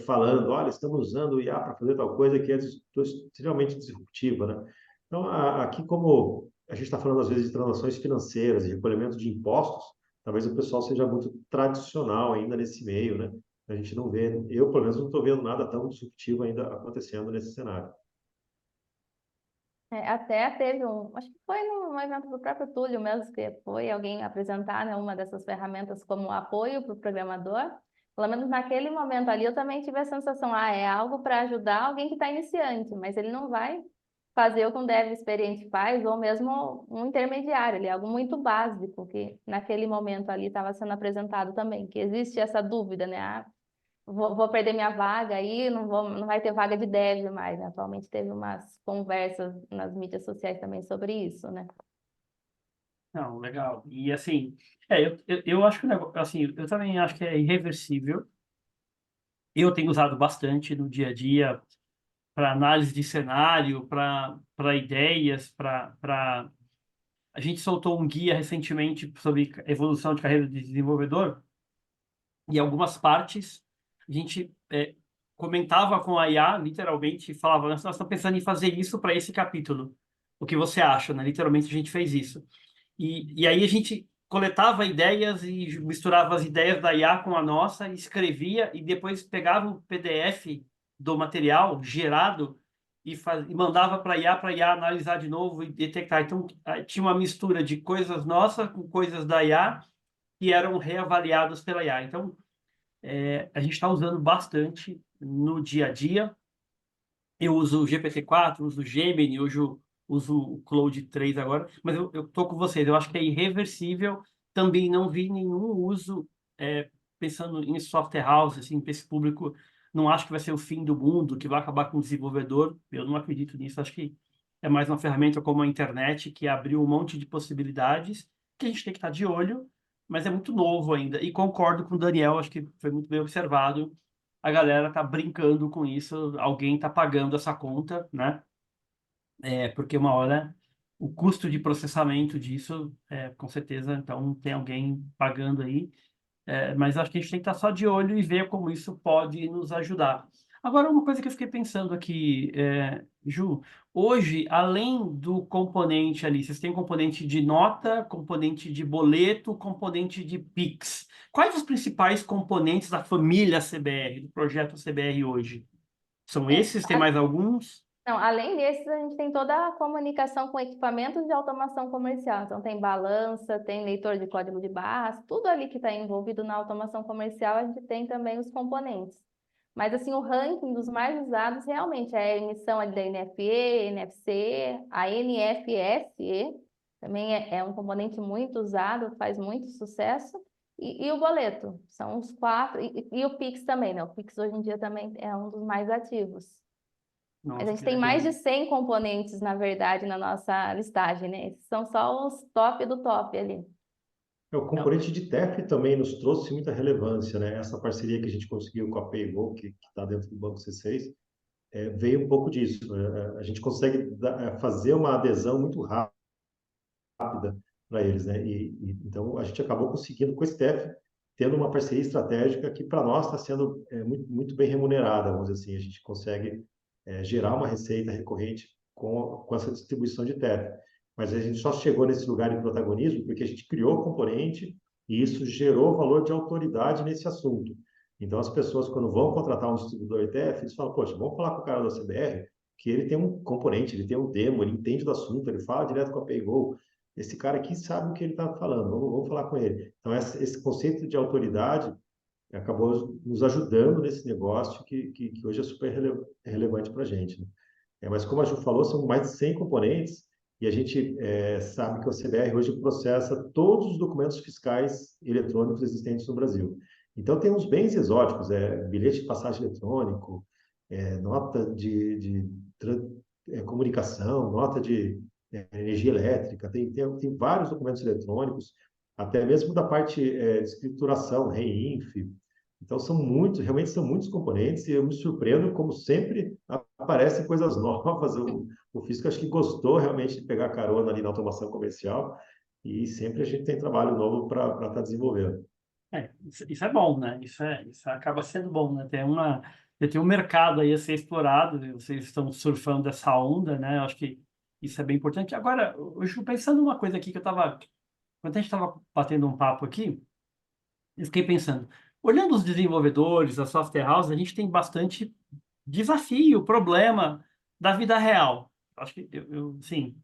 falando, olha, estamos usando o IA para fazer tal coisa que é extremamente disruptiva, né? Então, aqui como a gente está falando às vezes de transações financeiras e recolhimento de impostos, talvez o pessoal seja muito tradicional ainda nesse meio, né? A gente não vê, eu pelo menos não estou vendo nada tão disruptivo ainda acontecendo nesse cenário.
Até teve acho que foi num evento do próprio Túlio mesmo, que foi alguém apresentar, né, uma dessas ferramentas como apoio para o programador. Pelo menos naquele momento ali, eu também tive a sensação, é algo para ajudar alguém que está iniciante, mas ele não vai fazer o que um dev experiente faz, ou mesmo um intermediário, ele é algo muito básico, que naquele momento ali estava sendo apresentado também, que existe essa dúvida, né? Vou perder minha vaga aí, não vai ter vaga de dev mais, né? Atualmente teve umas conversas nas mídias sociais também sobre isso, né?
Não, legal. E assim, eu acho que o negócio, assim, eu também acho que é irreversível. Eu tenho usado bastante no dia a dia para análise de cenário, para ideias, para a gente soltou um guia recentemente sobre evolução de carreira de desenvolvedor e algumas partes a gente comentava com a IA, literalmente, e falava, nós estamos pensando em fazer isso para esse capítulo. O que você acha, né? Literalmente a gente fez isso. E aí a gente coletava ideias e misturava as ideias da IA com a nossa, escrevia e depois pegava o PDF do material gerado e mandava para a IA analisar de novo e detectar. Então, tinha uma mistura de coisas nossas com coisas da IA que eram reavaliadas pela IA. Então, a gente está usando bastante no dia a dia. Eu uso o GPT-4, uso o Gemini, uso o Claude 3 agora, mas eu tô com vocês, eu acho que é irreversível. Também não vi nenhum uso, pensando em software house, assim, para esse público, não acho que vai ser o fim do mundo, que vai acabar com o desenvolvedor, eu não acredito nisso, acho que é mais uma ferramenta como a internet, que abriu um monte de possibilidades, que a gente tem que estar de olho, mas é muito novo ainda. E concordo com o Daniel, acho que foi muito bem observado, a galera tá brincando com isso, alguém tá pagando essa conta, né? Porque uma hora o custo de processamento disso, com certeza, então tem alguém pagando aí. Mas acho que a gente tem que estar só de olho e ver como isso pode nos ajudar. Agora, uma coisa que eu fiquei pensando aqui, Ju, hoje, além do componente ali, vocês têm componente de nota, componente de boleto, componente de Pix. Quais os principais componentes da família CBR, do projeto CBR hoje? São
É,
esses? Tem mais alguns?
Não, além desses, a gente tem toda a comunicação com equipamentos de automação comercial. Então, tem balança, tem leitor de código de barras, tudo ali que está envolvido na automação comercial, a gente tem também os componentes. Mas, assim, o ranking dos mais usados realmente é a emissão ali da NFE, NFC, a NFSE, também é um componente muito usado, faz muito sucesso. E o boleto, são os quatro, e o Pix também, né? O Pix hoje em dia também é um dos mais ativos. Mas a
Nossa,
gente
que
tem mais
legal.
de 100 componentes, na verdade, na nossa listagem, né? Esses são só os top do top ali.
O
Não.
componente de TEF também nos trouxe muita relevância, né? Essa parceria que a gente conseguiu com a Paygo, que está dentro do Banco C6, veio um pouco disso, né? A gente consegue fazer uma adesão muito rápida para eles, né? Então a gente acabou conseguindo com esse TEF tendo uma parceria estratégica que para nós está sendo muito, muito bem remunerada, vamos dizer assim, a gente consegue gerar uma receita recorrente com essa distribuição de TEF. Mas a gente só chegou nesse lugar de protagonismo porque a gente criou o componente e isso gerou valor de autoridade nesse assunto. Então, as pessoas, quando vão contratar um distribuidor ETF, eles falam, poxa, vamos falar com o cara da CBR, que ele tem um componente, ele tem um demo, ele entende do assunto, ele fala direto com a PayGo. Esse cara aqui sabe o que ele está falando, vamos falar com ele. Então, esse conceito de autoridade acabou nos ajudando nesse negócio que hoje é super relevante para a gente, né? Mas como a Ju falou, são mais de 100 componentes e a gente sabe que o CBR hoje processa todos os documentos fiscais eletrônicos existentes no Brasil. Então, tem uns bens exóticos, bilhete de passagem eletrônico, nota de comunicação, nota de energia elétrica, tem vários documentos eletrônicos, até mesmo da parte de escrituração, REINF. Então, realmente são muitos componentes e eu me surpreendo como sempre aparecem coisas novas. O físico acho que gostou realmente de pegar carona ali na automação comercial e sempre a gente tem trabalho novo para estar desenvolvendo.
Isso é bom, né? Isso acaba sendo bom, né? Tem um mercado aí a ser explorado, e vocês estão surfando essa onda, né? Eu acho que isso é bem importante. Agora, eu estou pensando numa coisa aqui quando a gente estava batendo um papo aqui, eu fiquei pensando, olhando os desenvolvedores, a software house, a gente tem bastante desafio, problema da vida real. Acho que sim.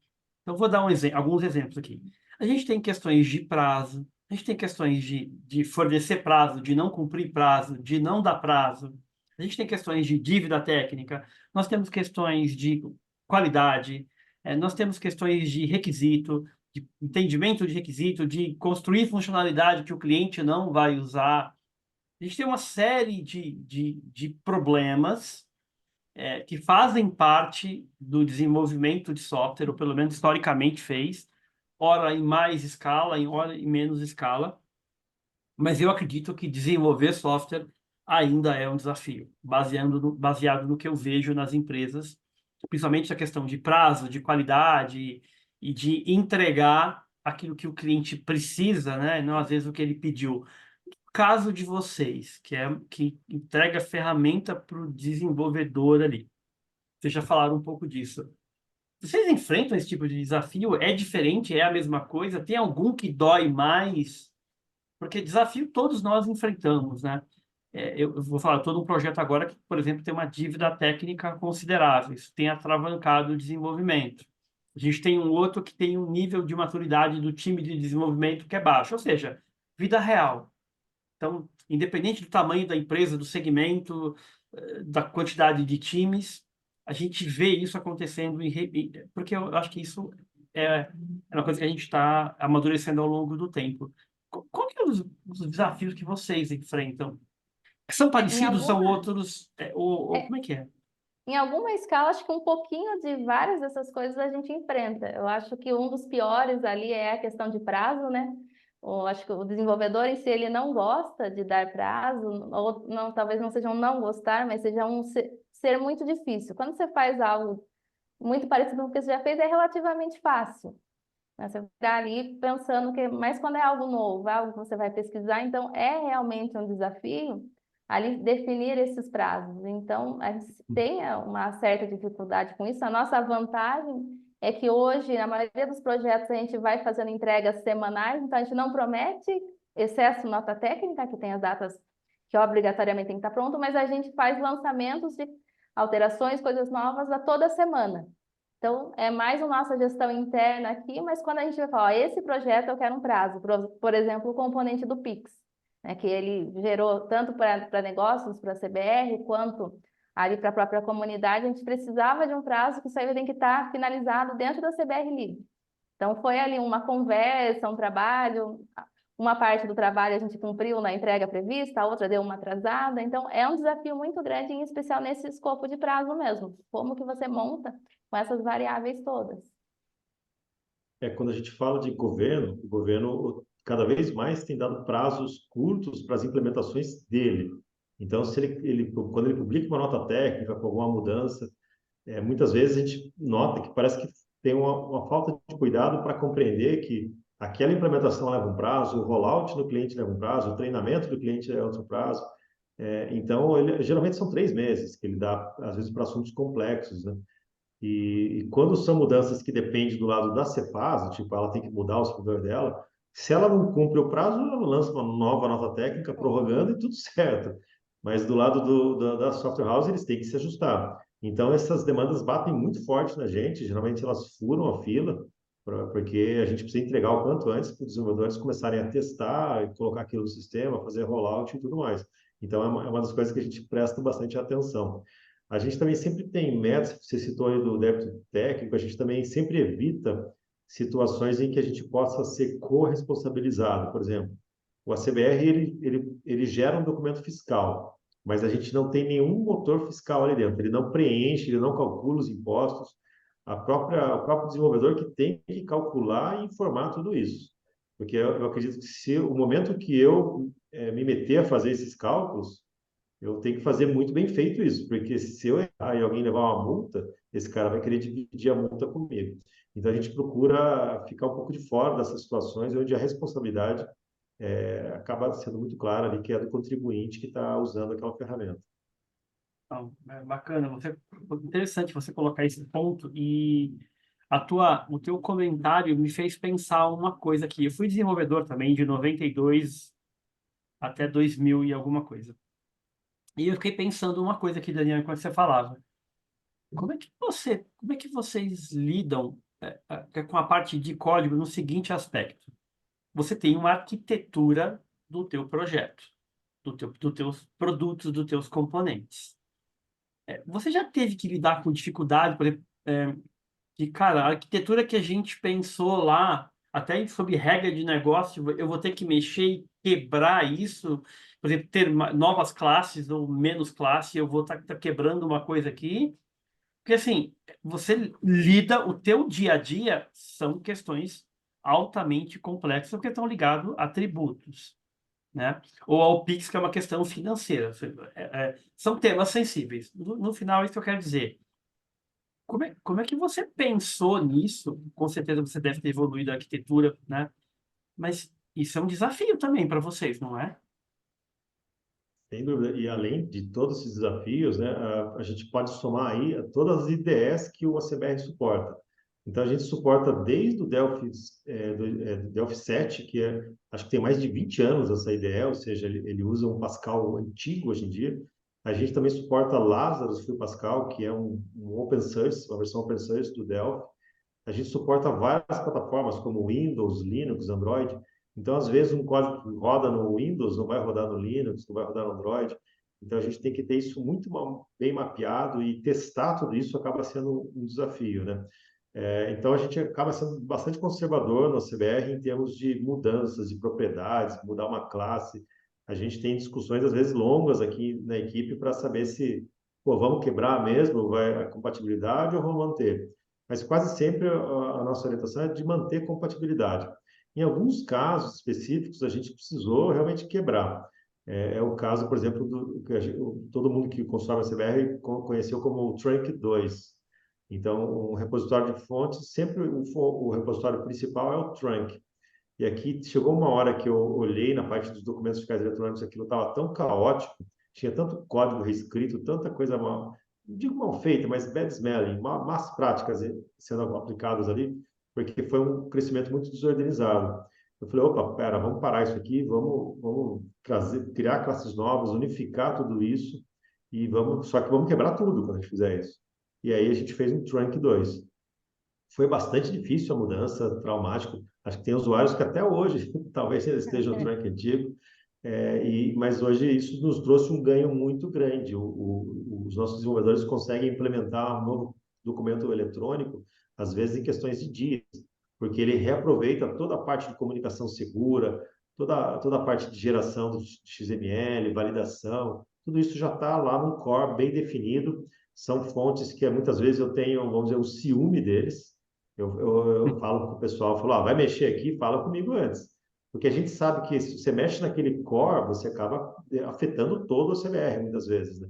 Então, vou dar alguns exemplos aqui. A gente tem questões de prazo, a gente tem questões de fornecer prazo, de não cumprir prazo, de não dar prazo. A gente tem questões de dívida técnica, nós temos questões de qualidade, nós temos questões de requisito, de entendimento de requisito, de construir funcionalidade que o cliente não vai usar. A gente tem uma série de problemas que fazem parte do desenvolvimento de software, ou pelo menos historicamente fez, ora em mais escala, ora em menos escala, mas eu acredito que desenvolver software ainda é um desafio, baseado no que eu vejo nas empresas, principalmente a questão de prazo, de qualidade e de entregar aquilo que o cliente precisa, né? Não às vezes o que ele pediu. Caso de vocês, que entrega ferramenta para o desenvolvedor ali. Vocês já falaram um pouco disso. Vocês enfrentam esse tipo de desafio? É diferente? É a mesma coisa? Tem algum que dói mais? Porque desafio todos nós enfrentamos, né? Eu vou falar todo um projeto agora que, por exemplo, tem uma dívida técnica considerável. Isso tem atravancado o desenvolvimento. A gente tem um outro que tem um nível de maturidade do time de desenvolvimento que é baixo. Ou seja, vida real. Então, independente do tamanho da empresa, do segmento, da quantidade de times, a gente vê isso acontecendo, porque eu acho que isso é uma coisa que a gente está amadurecendo ao longo do tempo. Qual que é os desafios que vocês enfrentam? São
Em
parecidos, são
alguma,
outros? Ou
é,
como é que é?
em alguma escala, acho que um pouquinho de várias dessas coisas a gente enfrenta. Eu acho que um dos piores ali é a questão de prazo, né? Acho que o desenvolvedor em si ele não gosta de dar prazo, ou não, talvez não seja um não gostar, mas seja um ser muito difícil. Quando você faz algo muito parecido com o que você já fez, é relativamente fácil, né? Você ficar ali pensando que, mas quando é algo novo, algo que você vai pesquisar, então é realmente um desafio ali definir esses prazos. Então, a gente tem uma certa dificuldade com isso. A nossa vantagem é que hoje, na maioria dos projetos, a gente vai fazendo entregas semanais, então a gente não promete excesso nota técnica, que tem as datas que obrigatoriamente tem que estar pronto, mas a gente faz lançamentos de alterações, coisas novas a toda semana. Então, é mais a nossa gestão interna aqui, mas quando a gente vai falar, ó, esse projeto eu quero um prazo, por exemplo, o componente do Pix, né, que ele gerou tanto para negócios, para a CBR, quanto ali para a própria comunidade, a gente precisava de um prazo que isso aí tem que estar finalizado dentro da CBR Livre. Então, foi ali uma conversa, um trabalho, uma parte do trabalho a gente cumpriu na entrega prevista, a outra deu uma atrasada, então é um desafio muito grande, em especial nesse escopo de prazo mesmo. Como que você monta com essas variáveis todas?
Quando a gente fala de governo, o governo cada vez mais tem dado prazos curtos para as implementações dele. Então, se quando ele publica uma nota técnica com alguma mudança, muitas vezes a gente nota que parece que tem uma falta de cuidado para compreender que aquela implementação leva um prazo, o rollout do cliente leva um prazo, o treinamento do cliente leva outro prazo. Então, geralmente são 3 meses que ele dá, às vezes, para assuntos complexos, né? E quando são mudanças que dependem do lado da Cepasa, tipo, ela tem que mudar o servidor dela, se ela não cumpre o prazo, ela lança uma nova nota técnica, prorrogando e tudo certo. mas do lado da software house eles têm que se ajustar. Então essas demandas batem muito forte na gente, geralmente elas furam a fila, porque a gente precisa entregar o quanto antes para os desenvolvedores começarem a testar, e colocar aquilo no sistema, fazer rollout e tudo mais. Então é uma das coisas que a gente presta bastante atenção. A gente também sempre tem metas, você citou aí do débito técnico, a gente também sempre evita situações em que a gente possa ser corresponsabilizado. Por exemplo, o ACBR ele gera um documento fiscal, mas a gente não tem nenhum motor fiscal ali dentro. Ele não preenche, ele não calcula os impostos. O próprio desenvolvedor que tem que calcular e informar tudo isso. Porque eu acredito que se o momento que eu me meter a fazer esses cálculos, eu tenho que fazer muito bem feito isso, porque se eu errar e alguém levar uma multa, esse cara vai querer dividir a multa comigo. Então a gente procura ficar um pouco de fora dessas situações onde a responsabilidade acaba sendo muito clara ali, que é do contribuinte que está usando aquela ferramenta.
Então, é bacana, interessante você colocar esse ponto e o teu comentário me fez pensar uma coisa aqui. Eu fui desenvolvedor também de 92 até 2000 e alguma coisa. E eu fiquei pensando uma coisa aqui, Daniel, enquanto você falava. Como é que vocês lidam com a parte de código no seguinte aspecto? Você tem uma arquitetura do teu projeto, dos teus produtos, dos teus componentes. Você já teve que lidar com dificuldade, por exemplo, cara, a arquitetura que a gente pensou lá, até sobre regra de negócio, eu vou ter que mexer e quebrar isso, por exemplo, ter novas classes ou menos classe, eu vou estar quebrando uma coisa aqui, porque assim, você lida, o teu dia a dia são questões altamente complexas, porque estão ligados a tributos, né? Ou ao Pix, que é uma questão financeira. São temas sensíveis. No final, é isso que eu quero dizer. Como é que você pensou nisso? Com certeza você deve ter evoluído a arquitetura, né? Mas isso é um desafio também para vocês, não é?
Sem dúvida. E além de todos esses desafios, né, a gente pode somar aí todas as IDEs que o ACBR suporta. Então, a gente suporta desde o Delphi, do Delphi 7, acho que tem mais de 20 anos essa IDE, ou seja, ele usa um Pascal antigo hoje em dia. A gente também suporta Lazarus Free Pascal, que é um open source, uma versão open source do Delphi. A gente suporta várias plataformas como Windows, Linux, Android. Então, às vezes, um código que roda no Windows não vai rodar no Linux, não vai rodar no Android. Então, a gente tem que ter isso muito bem mapeado e testar tudo isso acaba sendo um desafio, né? Então, a gente acaba sendo bastante conservador no CBR em termos de mudanças de propriedades, mudar uma classe. A gente tem discussões, às vezes, longas aqui na equipe para saber se, pô, vamos quebrar mesmo a compatibilidade ou vamos manter. Mas quase sempre a nossa orientação é de manter compatibilidade. Em alguns casos específicos, a gente precisou realmente quebrar. É o caso, por exemplo, todo mundo que consome a CBR conheceu como o Trunk 2. Então, um repositório de fontes, sempre o repositório principal é o trunk. E aqui chegou uma hora que eu olhei na parte dos documentos fiscais eletrônicos, aquilo estava tão caótico, tinha tanto código reescrito, tanta coisa mal, não digo mal feita, mas bad smelling, más práticas sendo aplicadas ali, porque foi um crescimento muito desorganizado. Eu falei, opa, pera, vamos parar isso aqui, vamos criar classes novas, unificar tudo isso e só que vamos quebrar tudo quando a gente fizer isso. E aí a gente fez um Trunk 2. Foi bastante difícil a mudança, traumático. Acho que tem usuários que até hoje talvez eles estejam no Trunk antigo, mas hoje isso nos trouxe um ganho muito grande. Os nossos desenvolvedores conseguem implementar um novo documento eletrônico, às vezes em questões de dias, porque ele reaproveita toda a parte de comunicação segura, toda a parte de geração de XML, validação, tudo isso já está lá no core bem definido. São fontes que muitas vezes eu tenho, vamos dizer, o ciúme deles. Eu falo com o pessoal, falo, vai mexer aqui, fala comigo antes. Porque a gente sabe que se você mexe naquele core, você acaba afetando todo o CBR, muitas vezes, né?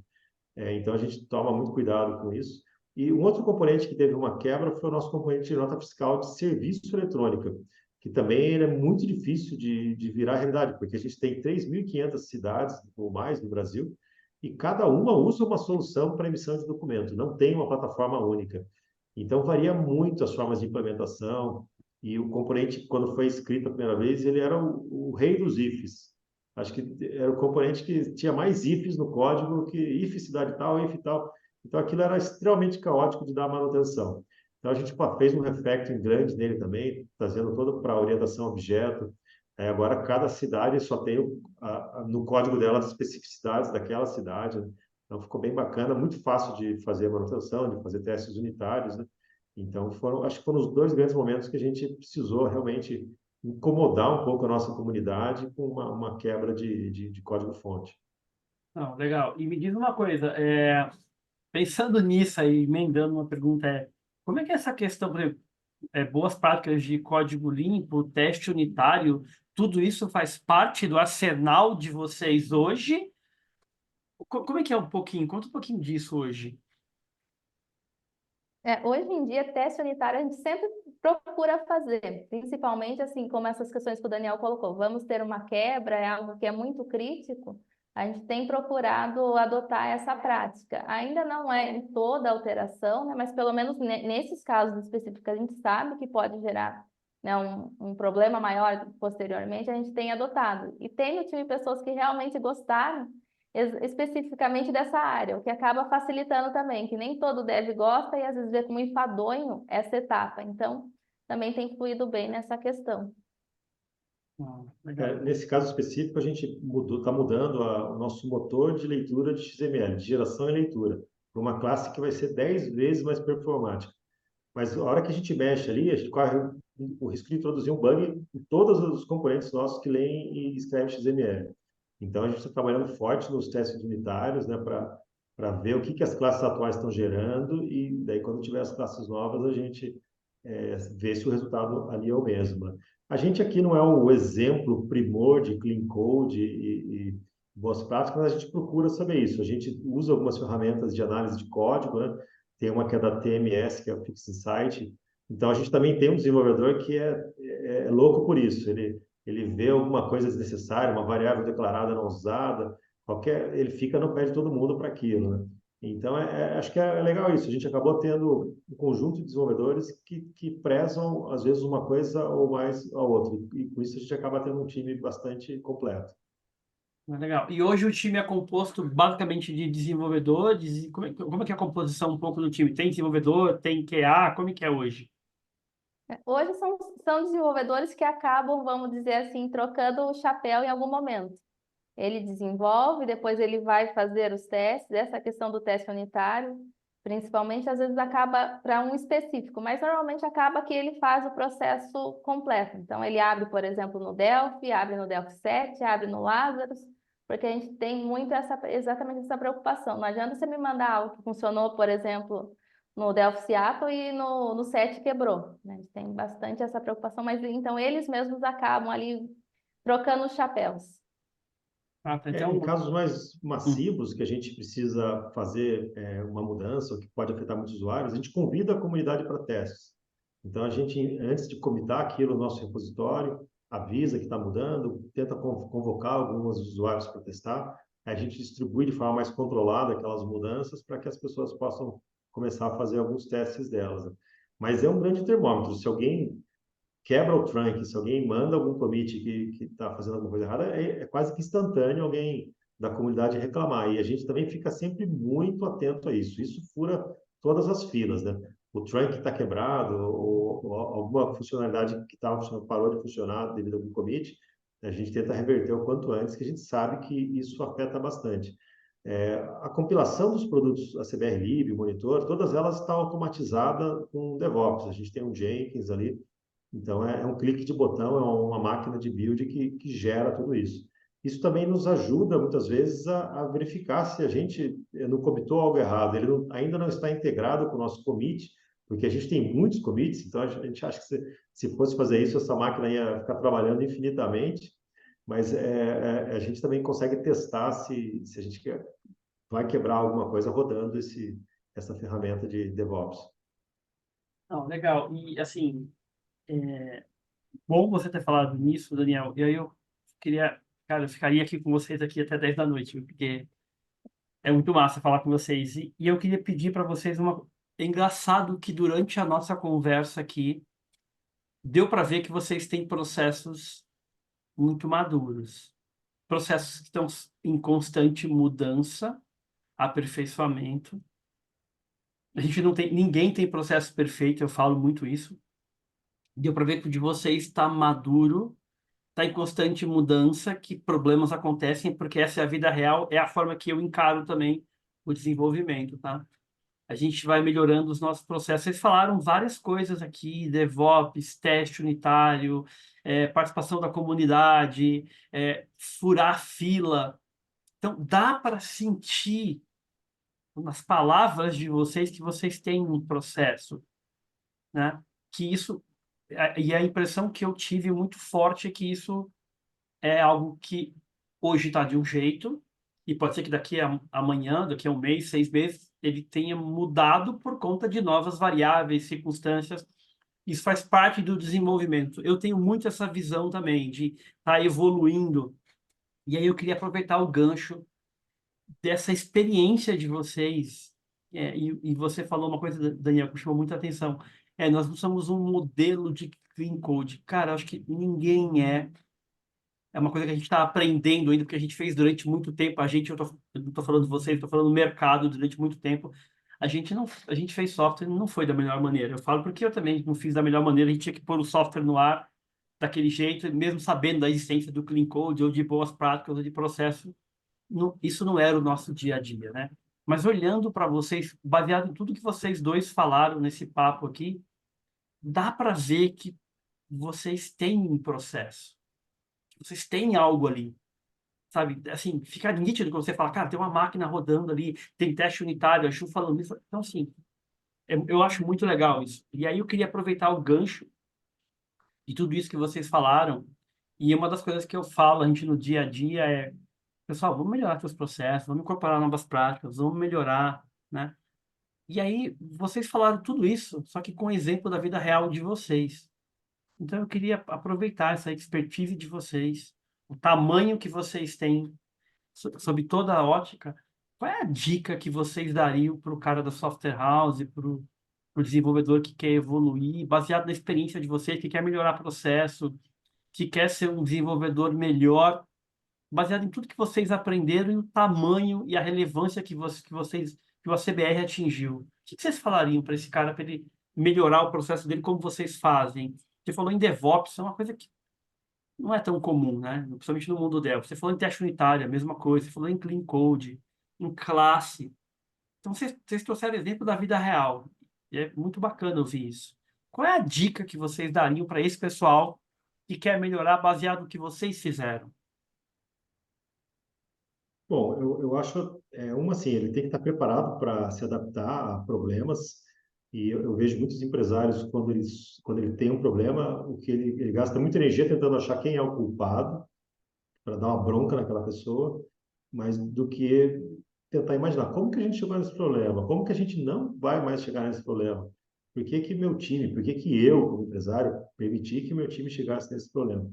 Então, a gente toma muito cuidado com isso. E um outro componente que teve uma quebra foi o nosso componente de nota fiscal de serviço eletrônica, que também ele é muito difícil de virar realidade, porque a gente tem 3.500 cidades ou mais no Brasil, e cada uma usa uma solução para emissão de documento, não tem uma plataforma única. Então, varia muito as formas de implementação, e o componente, quando foi escrito a primeira vez, ele era o rei dos ifs. Acho que era o componente que tinha mais ifs no código, que if cidade tal, if tal. Então aquilo era extremamente caótico de dar manutenção. Então a gente pô, fez um refactoring grande nele também, trazendo todo para orientação a objeto. Agora cada cidade só tem no código dela as especificidades daquela cidade, né? Então ficou bem bacana, muito fácil de fazer manutenção, de fazer testes unitários, né? Então acho que foram os dois grandes momentos que a gente precisou realmente incomodar um pouco a nossa comunidade com uma quebra de código-fonte.
Não, legal. E me diz uma coisa, pensando nisso aí, emendando uma pergunta, como é que é essa questão, por exemplo, boas práticas de código limpo, teste unitário, tudo isso faz parte do arsenal de vocês hoje? Como é que é um pouquinho? Conta um pouquinho disso hoje.
Hoje em dia, teste unitário a gente sempre procura fazer, principalmente assim, como essas questões que o Daniel colocou, vamos ter uma quebra, é algo que é muito crítico, a gente tem procurado adotar essa prática. Ainda não é em toda alteração, né, mas pelo menos nesses casos específicos a gente sabe que pode gerar, né, um problema maior posteriormente, a gente tem adotado. E tem no time pessoas que realmente gostaram especificamente dessa área, o que acaba facilitando também, que nem todo dev gosta e às vezes vê como enfadonho essa etapa. Então, também tem fluído bem nessa questão.
Legal.
Nesse caso específico, a gente está mudando o nosso motor de leitura de XML, de geração e leitura, para uma classe que vai ser 10 vezes mais performática. Mas a hora que a gente mexe ali, a gente corre o risco de introduzir um bug em todos os componentes nossos que leem e escrevem XML. Então, a gente está trabalhando forte nos testes unitários, né, para ver o que as classes atuais estão gerando e daí, quando tiver as classes novas, a gente vê se o resultado ali é o mesmo, né? A gente aqui não é o exemplo primor de clean code e boas práticas, mas a gente procura saber isso. A gente usa algumas ferramentas de análise de código, né? Tem uma que é da TMS, que é o Fix Insight. Então, a gente também tem um desenvolvedor que é louco por isso. Ele vê alguma coisa desnecessária, uma variável declarada não usada, ele fica no pé de todo mundo para aquilo, né? Então, acho que é legal isso. A gente acabou tendo um conjunto de desenvolvedores que prezam, às vezes, uma coisa ou mais a outra. E com isso a gente acaba tendo um time bastante completo.
Legal. E hoje o time é composto basicamente de desenvolvedores. E como é que é a composição um pouco do time? Tem desenvolvedor, tem QA? Como é que é hoje?
Hoje são desenvolvedores que acabam, vamos dizer assim, trocando o chapéu em algum momento. Ele desenvolve, depois ele vai fazer os testes, essa questão do teste unitário, principalmente, às vezes acaba para um específico, mas normalmente acaba que ele faz o processo completo. Então, ele abre, por exemplo, no Delphi, abre no Delphi 7, abre no Lazarus, porque a gente tem muito exatamente essa preocupação. Não adianta você me mandar algo que funcionou, por exemplo, no Delphi Seattle e no 7 quebrou, né? A gente tem bastante essa preocupação, mas então eles mesmos acabam ali trocando os chapéus.
Ah, tá.
Em
Então,
casos mais
hum,
massivos, que a gente precisa fazer uma mudança, ou que pode afetar muitos usuários, a gente convida a comunidade para testes. Então, a gente, antes de comitar aquilo no nosso repositório, avisa que está mudando, tenta convocar alguns usuários para testar, a gente distribui de forma mais controlada aquelas mudanças para que as pessoas possam começar a fazer alguns testes delas, né? Mas é um grande termômetro. Se alguém quebra o trunk, se alguém manda algum commit que está fazendo alguma coisa errada, é quase que instantâneo alguém da comunidade reclamar. E a gente também fica sempre muito atento a isso. Isso fura todas as filas, né? O trunk está quebrado, ou alguma funcionalidade que estava funcionando parou de funcionar devido a algum commit, a gente tenta reverter o quanto antes, que a gente sabe que isso afeta bastante. A compilação dos produtos ACBR Lib, Monitor, todas elas estão automatizadas com DevOps. A gente tem um Jenkins ali, então, é um clique de botão, é uma máquina de build que gera tudo isso. Isso também nos ajuda, muitas vezes, a verificar se a gente não comitou algo errado. Ele ainda não está integrado com o nosso commit, porque a gente tem muitos commits, então a gente acha que se fosse fazer isso, essa máquina ia ficar trabalhando infinitamente, mas a gente também consegue testar se a gente vai quebrar alguma coisa rodando essa ferramenta de DevOps.
não, legal. E, assim, bom você ter falado nisso, Daniel. E aí eu queria, cara, eu ficaria aqui com vocês aqui até 10 da noite, viu? Porque é muito massa falar com vocês. E eu queria pedir para vocês uma. É engraçado que durante a nossa conversa aqui, deu para ver que vocês têm processos muito maduros. processos que estão em constante mudança, aperfeiçoamento. A gente não tem, ninguém tem processo perfeito, eu falo muito isso. Deu para ver que o de vocês está maduro, está em constante mudança, que problemas acontecem, porque essa é a vida real, é a forma que eu encaro também o desenvolvimento, tá? A gente vai melhorando os nossos processos. Vocês falaram várias coisas aqui, DevOps, teste unitário, participação da comunidade, furar fila. Então, dá para sentir nas palavras de vocês que vocês têm um processo, né? Que isso, e a impressão que eu tive muito forte é que isso é algo que hoje está de um jeito, e pode ser que daqui a amanhã, daqui a um mês, 6 meses, ele tenha mudado por conta de novas variáveis, circunstâncias. Isso faz parte do desenvolvimento. Eu tenho muito essa visão também de estar evoluindo. E aí eu queria aproveitar o gancho dessa experiência de vocês. E você falou uma coisa, Daniel, que me chamou muita atenção. Nós não somos um modelo de clean code. Cara, acho que ninguém é uma coisa que a gente está aprendendo ainda, porque a gente fez durante muito tempo. Eu não estou falando de vocês, estou falando do mercado durante muito tempo. A gente fez software, não foi da melhor maneira. Eu falo porque eu também não fiz da melhor maneira. A gente tinha que pôr o software no ar daquele jeito, mesmo sabendo da existência do clean code ou de boas práticas ou de processo. Isso não era o nosso dia a dia, né? Mas olhando para vocês, baseado em tudo que vocês dois falaram nesse papo aqui, dá para ver que vocês têm um processo. Vocês têm algo ali, sabe? Assim, fica nítido quando você fala, cara, tem uma máquina rodando ali, tem teste unitário, a Ju falando isso. Então, assim, eu acho muito legal isso. E aí eu queria aproveitar o gancho de tudo isso que vocês falaram. E uma das coisas que eu falo, a gente no dia a dia pessoal, vamos melhorar seus processos, vamos incorporar novas práticas, vamos melhorar, né? E aí, vocês falaram tudo isso, só que com o exemplo da vida real de vocês. Então, eu queria aproveitar essa expertise de vocês, o tamanho que vocês têm, sob toda a ótica. Qual é a dica que vocês dariam para o cara da software house, para o desenvolvedor que quer evoluir, baseado na experiência de vocês, que quer melhorar processo, que quer ser um desenvolvedor melhor, baseado em tudo que vocês aprenderam e o tamanho e a relevância que o ACBR atingiu. O que vocês falariam para esse cara, para ele melhorar o processo dele, como vocês fazem? Você falou em DevOps, é uma coisa que não é tão comum, né? Principalmente no mundo Dev. Você falou em teste unitário, a mesma coisa. Você falou em clean code, em classe. Então, vocês trouxeram exemplo da vida real. E é muito bacana ouvir isso. Qual é a dica que vocês dariam para esse pessoal que quer melhorar baseado no que vocês fizeram?
Bom, eu acho, assim, ele tem que estar preparado para se adaptar a problemas, e eu vejo muitos empresários, quando ele tem um problema, ele gasta muita energia tentando achar quem é o culpado, para dar uma bronca naquela pessoa, mas do que tentar imaginar como que a gente chegou nesse problema, como que a gente não vai mais chegar nesse problema, por que que eu, como empresário, permiti que meu time chegasse nesse problema.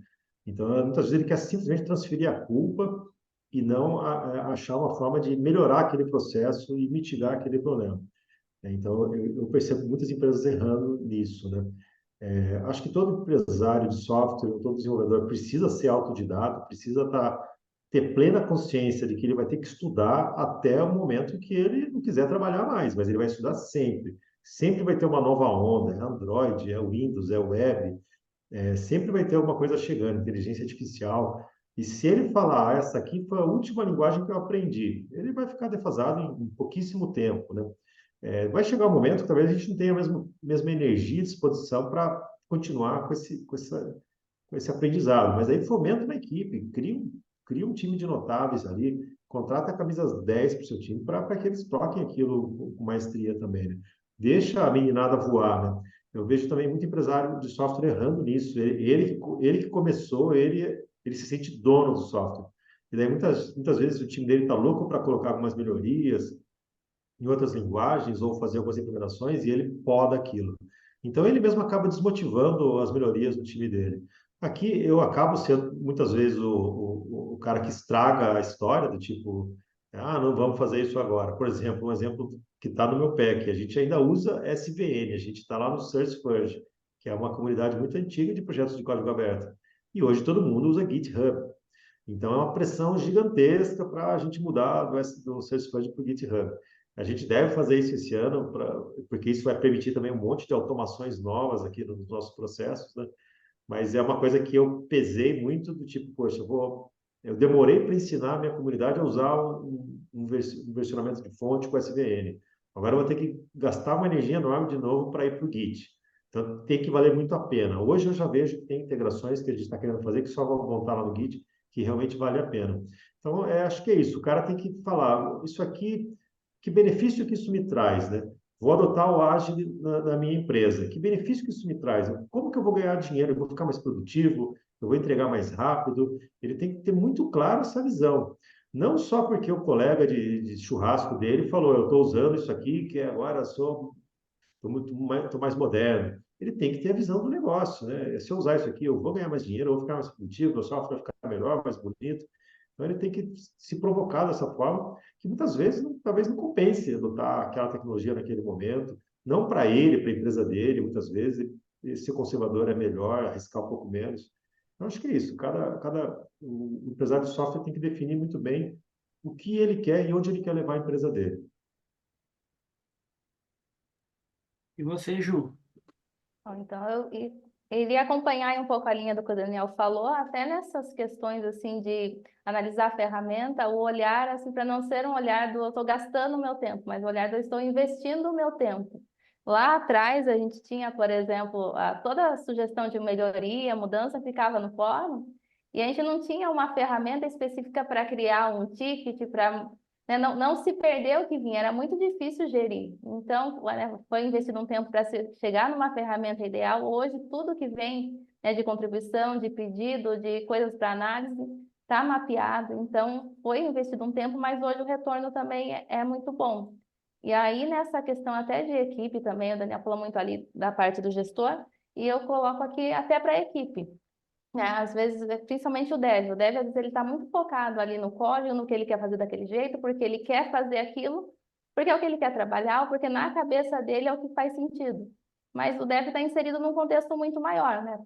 Então, muitas vezes ele quer simplesmente transferir a culpa e não achar uma forma de melhorar aquele processo e mitigar aquele problema. Então, eu percebo muitas empresas errando nisso, né? Acho que todo empresário de software, todo desenvolvedor precisa ser autodidata, ter plena consciência de que ele vai ter que estudar até o momento que ele não quiser trabalhar mais, mas ele vai estudar sempre. Sempre vai ter uma nova onda, é Android, é Windows, é web, sempre vai ter alguma coisa chegando, inteligência artificial. E se ele falar, essa aqui foi a última linguagem que eu aprendi, ele vai ficar defasado em pouquíssimo tempo, né? Vai chegar um momento que talvez a gente não tenha a mesma energia e disposição para continuar com esse aprendizado. Mas aí fomenta uma equipe, cria um time de notáveis ali, contrata camisas 10 para o seu time para que eles toquem aquilo com maestria também, né? Deixa a meninada voar, né? Eu vejo também muito empresário de software errando nisso. Ele que começou, ele se sente dono do software. E daí muitas vezes o time dele está louco para colocar algumas melhorias, em outras linguagens ou fazer algumas implementações e ele poda aquilo. Então ele mesmo acaba desmotivando as melhorias no time dele. Aqui eu acabo sendo muitas vezes o cara que estraga a história, do tipo, não vamos fazer isso agora. Por exemplo, um exemplo que está no meu pé, que a gente ainda usa SVN, a gente está lá no SourceForge, que é uma comunidade muito antiga de projetos de código aberto. E hoje todo mundo usa GitHub. Então, é uma pressão gigantesca para a gente mudar do Salesforce para o GitHub. A gente deve fazer isso esse ano, porque isso vai permitir também um monte de automações novas aqui nos nossos processos, né? Mas é uma coisa que eu pesei muito do tipo, poxa, eu demorei para ensinar a minha comunidade a usar um versionamento de fonte com SVN. Agora eu vou ter que gastar uma energia enorme de novo para ir para o Git. Então tem que valer muito a pena. Hoje eu já vejo que tem integrações que a gente está querendo fazer que só vão estar lá no Git, que realmente vale a pena. Então, acho que é isso. O cara tem que falar, isso aqui, que benefício que isso me traz, né? Vou adotar o Agile na minha empresa. Que benefício que isso me traz? Como que eu vou ganhar dinheiro? Eu vou ficar mais produtivo? Eu vou entregar mais rápido? Ele tem que ter muito claro essa visão. Não só porque o colega de churrasco dele falou, eu estou usando isso aqui, que agora tô mais moderno. Ele tem que ter a visão do negócio, né? Se eu usar isso aqui, eu vou ganhar mais dinheiro, eu vou ficar mais produtivo, meu software vai ficar melhor, mais bonito. Então, ele tem que se provocar dessa forma, que muitas vezes talvez não compense adotar aquela tecnologia naquele momento, não para ele, para a empresa dele, muitas vezes, e ser conservador é melhor, arriscar um pouco menos. Então, acho que é isso. O empresário de software tem que definir muito bem o que ele quer e onde ele quer levar a empresa dele.
E você, Ju?
Bom, então, iria acompanhar aí um pouco a linha do que o Daniel falou, até nessas questões assim de analisar a ferramenta, o olhar assim para não ser um olhar do eu estou gastando o meu tempo, mas o olhar do eu estou investindo o meu tempo. Lá atrás a gente tinha, por exemplo, toda a sugestão de melhoria, mudança ficava no fórum, e a gente não tinha uma ferramenta específica para criar um ticket, para não se perder o que vinha, era muito difícil gerir. Então, né, foi investido um tempo para chegar numa ferramenta ideal. Hoje, tudo que vem, né, de contribuição, de pedido, de coisas para análise, está mapeado. Então, foi investido um tempo, mas hoje o retorno também é muito bom. E aí, nessa questão até de equipe também, o Daniel falou muito ali da parte do gestor, e eu coloco aqui até para a equipe. Às vezes, principalmente o dev, às vezes ele está muito focado ali no código, no que ele quer fazer daquele jeito, porque ele quer fazer aquilo, porque é o que ele quer trabalhar, ou porque na cabeça dele é o que faz sentido. Mas o dev está inserido num contexto muito maior, né?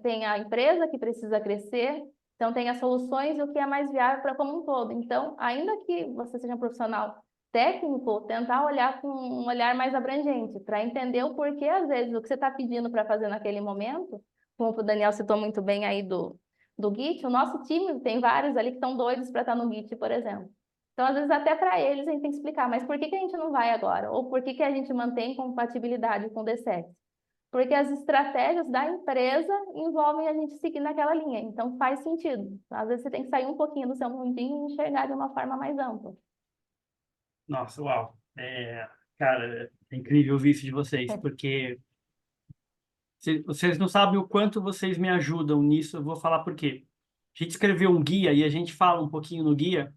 Tem a empresa que precisa crescer, então tem as soluções e o que é mais viável para como um todo. Então, ainda que você seja um profissional técnico, tentar olhar com um olhar mais abrangente, para entender o porquê, às vezes, o que você está pedindo para fazer naquele momento, como o Daniel citou muito bem aí do Git, o nosso time tem vários ali que estão doidos para estar no Git, por exemplo. Então, às vezes, até para eles a gente tem que explicar, mas por que que a gente não vai agora? Ou por que que a gente mantém compatibilidade com o DSEX? Porque as estratégias da empresa envolvem a gente seguir naquela linha, então faz sentido. Às vezes você tem que sair um pouquinho do seu mundinho e enxergar de uma forma mais ampla.
Nossa, uau. Cara, é incrível ouvir isso de vocês, porque vocês não sabem o quanto vocês me ajudam nisso. Eu vou falar por quê. A gente escreveu um guia e a gente fala um pouquinho no guia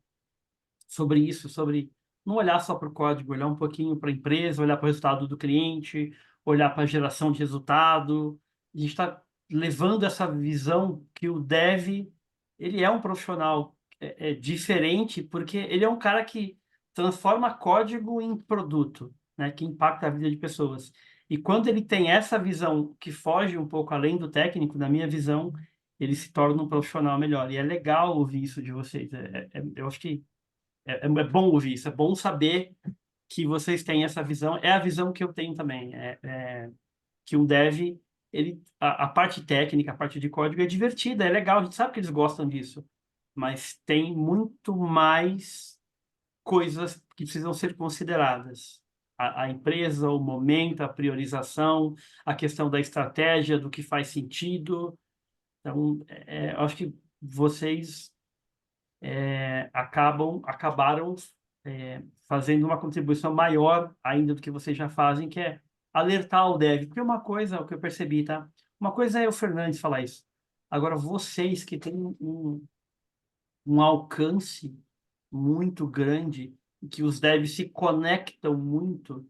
sobre isso, sobre não olhar só para o código, olhar um pouquinho para a empresa, olhar para o resultado do cliente, olhar para a geração de resultado. A gente está levando essa visão que o dev, ele é um profissional diferente, porque ele é um cara que transforma código em produto, né, que impacta a vida de pessoas. E quando ele tem essa visão que foge um pouco além do técnico, na minha visão, ele se torna um profissional melhor. E é legal ouvir isso de vocês. Eu acho que é bom ouvir isso, é bom saber que vocês têm essa visão. É a visão que eu tenho também. Que um dev, a parte técnica, a parte de código é divertida, é legal, a gente sabe que eles gostam disso, mas tem muito mais coisas que precisam ser consideradas. A empresa, o momento, a priorização, a questão da estratégia, do que faz sentido. Então, eu acho que vocês acabaram fazendo uma contribuição maior ainda do que vocês já fazem, que é alertar o dev. Porque uma coisa, o que eu percebi, tá? Uma coisa é o Fernandes falar isso. Agora, vocês que têm um alcance muito grande, que os devs se conectam muito,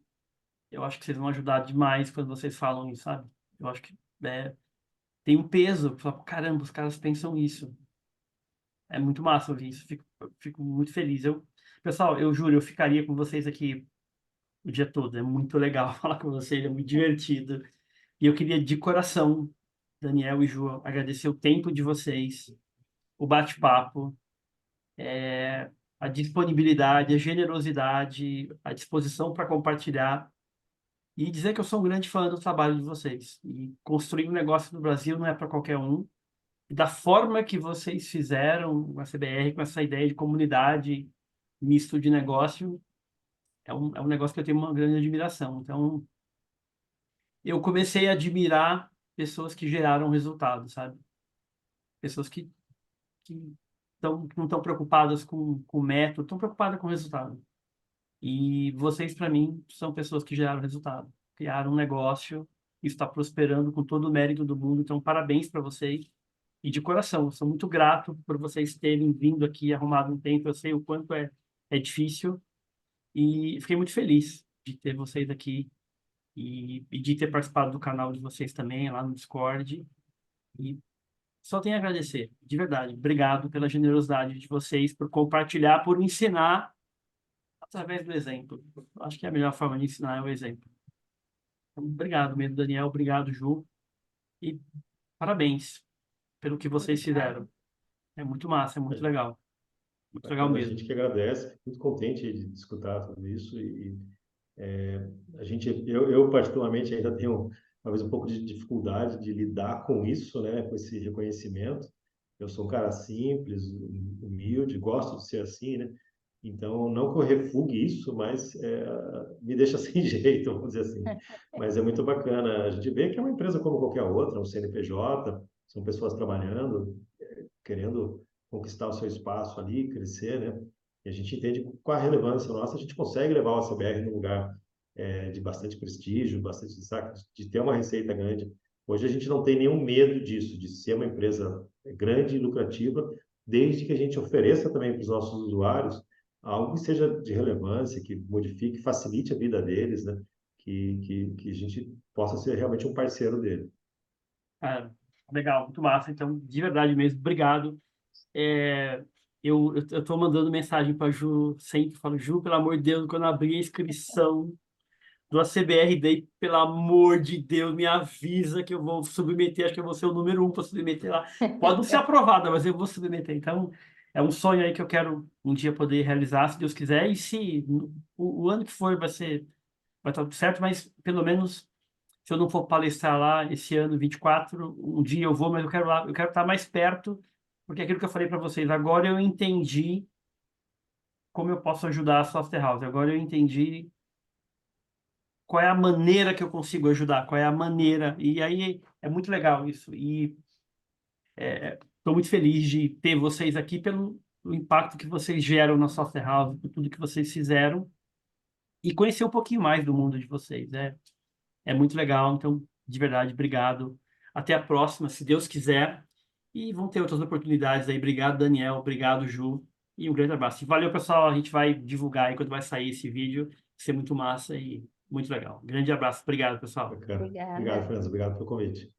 eu acho que vocês vão ajudar demais quando vocês falam isso, sabe? Eu acho que tem um peso. Fala, caramba, os caras pensam isso. É muito massa ouvir isso. Fico muito feliz. Pessoal, eu juro, eu ficaria com vocês aqui o dia todo. É muito legal falar com vocês, é muito divertido. E eu queria, de coração, Daniel e Ju, agradecer o tempo de vocês, o bate-papo. a disponibilidade, a generosidade, a disposição para compartilhar e dizer que eu sou um grande fã do trabalho de vocês. E construir um negócio no Brasil não é para qualquer um. E da forma que vocês fizeram a CBR, com essa ideia de comunidade, misto de negócio, é um negócio que eu tenho uma grande admiração. Então, eu comecei a admirar pessoas que geraram resultado, sabe? Pessoas que não estão preocupadas com o método, estão preocupadas com o resultado. E vocês, para mim, são pessoas que geraram resultado, criaram um negócio, isso está prosperando com todo o mérito do mundo. Então, parabéns para vocês. E de coração, eu sou muito grato por vocês terem vindo aqui, arrumado um tempo. Eu sei o quanto é difícil e fiquei muito feliz de ter vocês aqui e de ter participado do canal de vocês também, lá no Discord. E só tenho a agradecer, de verdade. Obrigado pela generosidade de vocês, por compartilhar, por ensinar através do exemplo. Acho que a melhor forma de ensinar é o exemplo. Então, obrigado mesmo, Daniel. Obrigado, Ju. E parabéns pelo que vocês fizeram. É muito massa, é muito legal. Muito legal
Bacana, a
mesmo.
gente que agradece, fico muito contente de escutar tudo isso eu particularmente ainda tenho talvez um pouco de dificuldade de lidar com isso, né, com esse reconhecimento. Eu sou um cara simples, humilde, gosto de ser assim, né? Então, não que eu refugue isso, mas me deixa sem jeito, vamos dizer assim. Mas é muito bacana. A gente vê que é uma empresa como qualquer outra, um CNPJ, são pessoas trabalhando, querendo conquistar o seu espaço ali, crescer, né? E a gente entende qual a relevância nossa, a gente consegue levar o ACBR num lugar de bastante prestígio, bastante destaque, de ter uma receita grande. Hoje a gente não tem nenhum medo disso, de ser uma empresa grande e lucrativa, desde que a gente ofereça também para os nossos usuários algo que seja de relevância, que modifique, facilite a vida deles, né? Que a gente possa ser realmente um parceiro dele.
Ah, legal, muito massa. Então, de verdade mesmo, obrigado. É, eu tô mandando mensagem para Ju, sempre falo, Ju, pelo amor de Deus, quando abrir a inscrição do ACBR Day, pelo amor de Deus, me avisa que eu vou submeter, acho que eu vou ser o número 1 para submeter lá. Pode não ser aprovada, mas eu vou submeter. Então, é um sonho aí que eu quero um dia poder realizar, se Deus quiser. E se o ano que for vai estar tudo certo, mas pelo menos se eu não for palestrar lá esse ano 24, um dia eu vou, mas eu quero lá, eu quero estar mais perto, porque é aquilo que eu falei para vocês, agora eu entendi como eu posso ajudar a Software House. Agora eu entendi qual é a maneira que eu consigo ajudar, qual é a maneira. E aí é muito legal isso. E estou muito feliz de ter vocês aqui pelo o impacto que vocês geram na Software House, por tudo que vocês fizeram e conhecer um pouquinho mais do mundo de vocês. É muito legal. Então, de verdade, obrigado. Até a próxima, se Deus quiser. E vão ter outras oportunidades aí. Obrigado, Daniel. Obrigado, Ju. E um grande abraço. E valeu, pessoal. A gente vai divulgar aí quando vai sair esse vídeo. Vai ser muito massa e muito legal. Grande abraço. Obrigado, pessoal.
Bacana. Obrigado,
Obrigada.
Fernando. Obrigado pelo convite.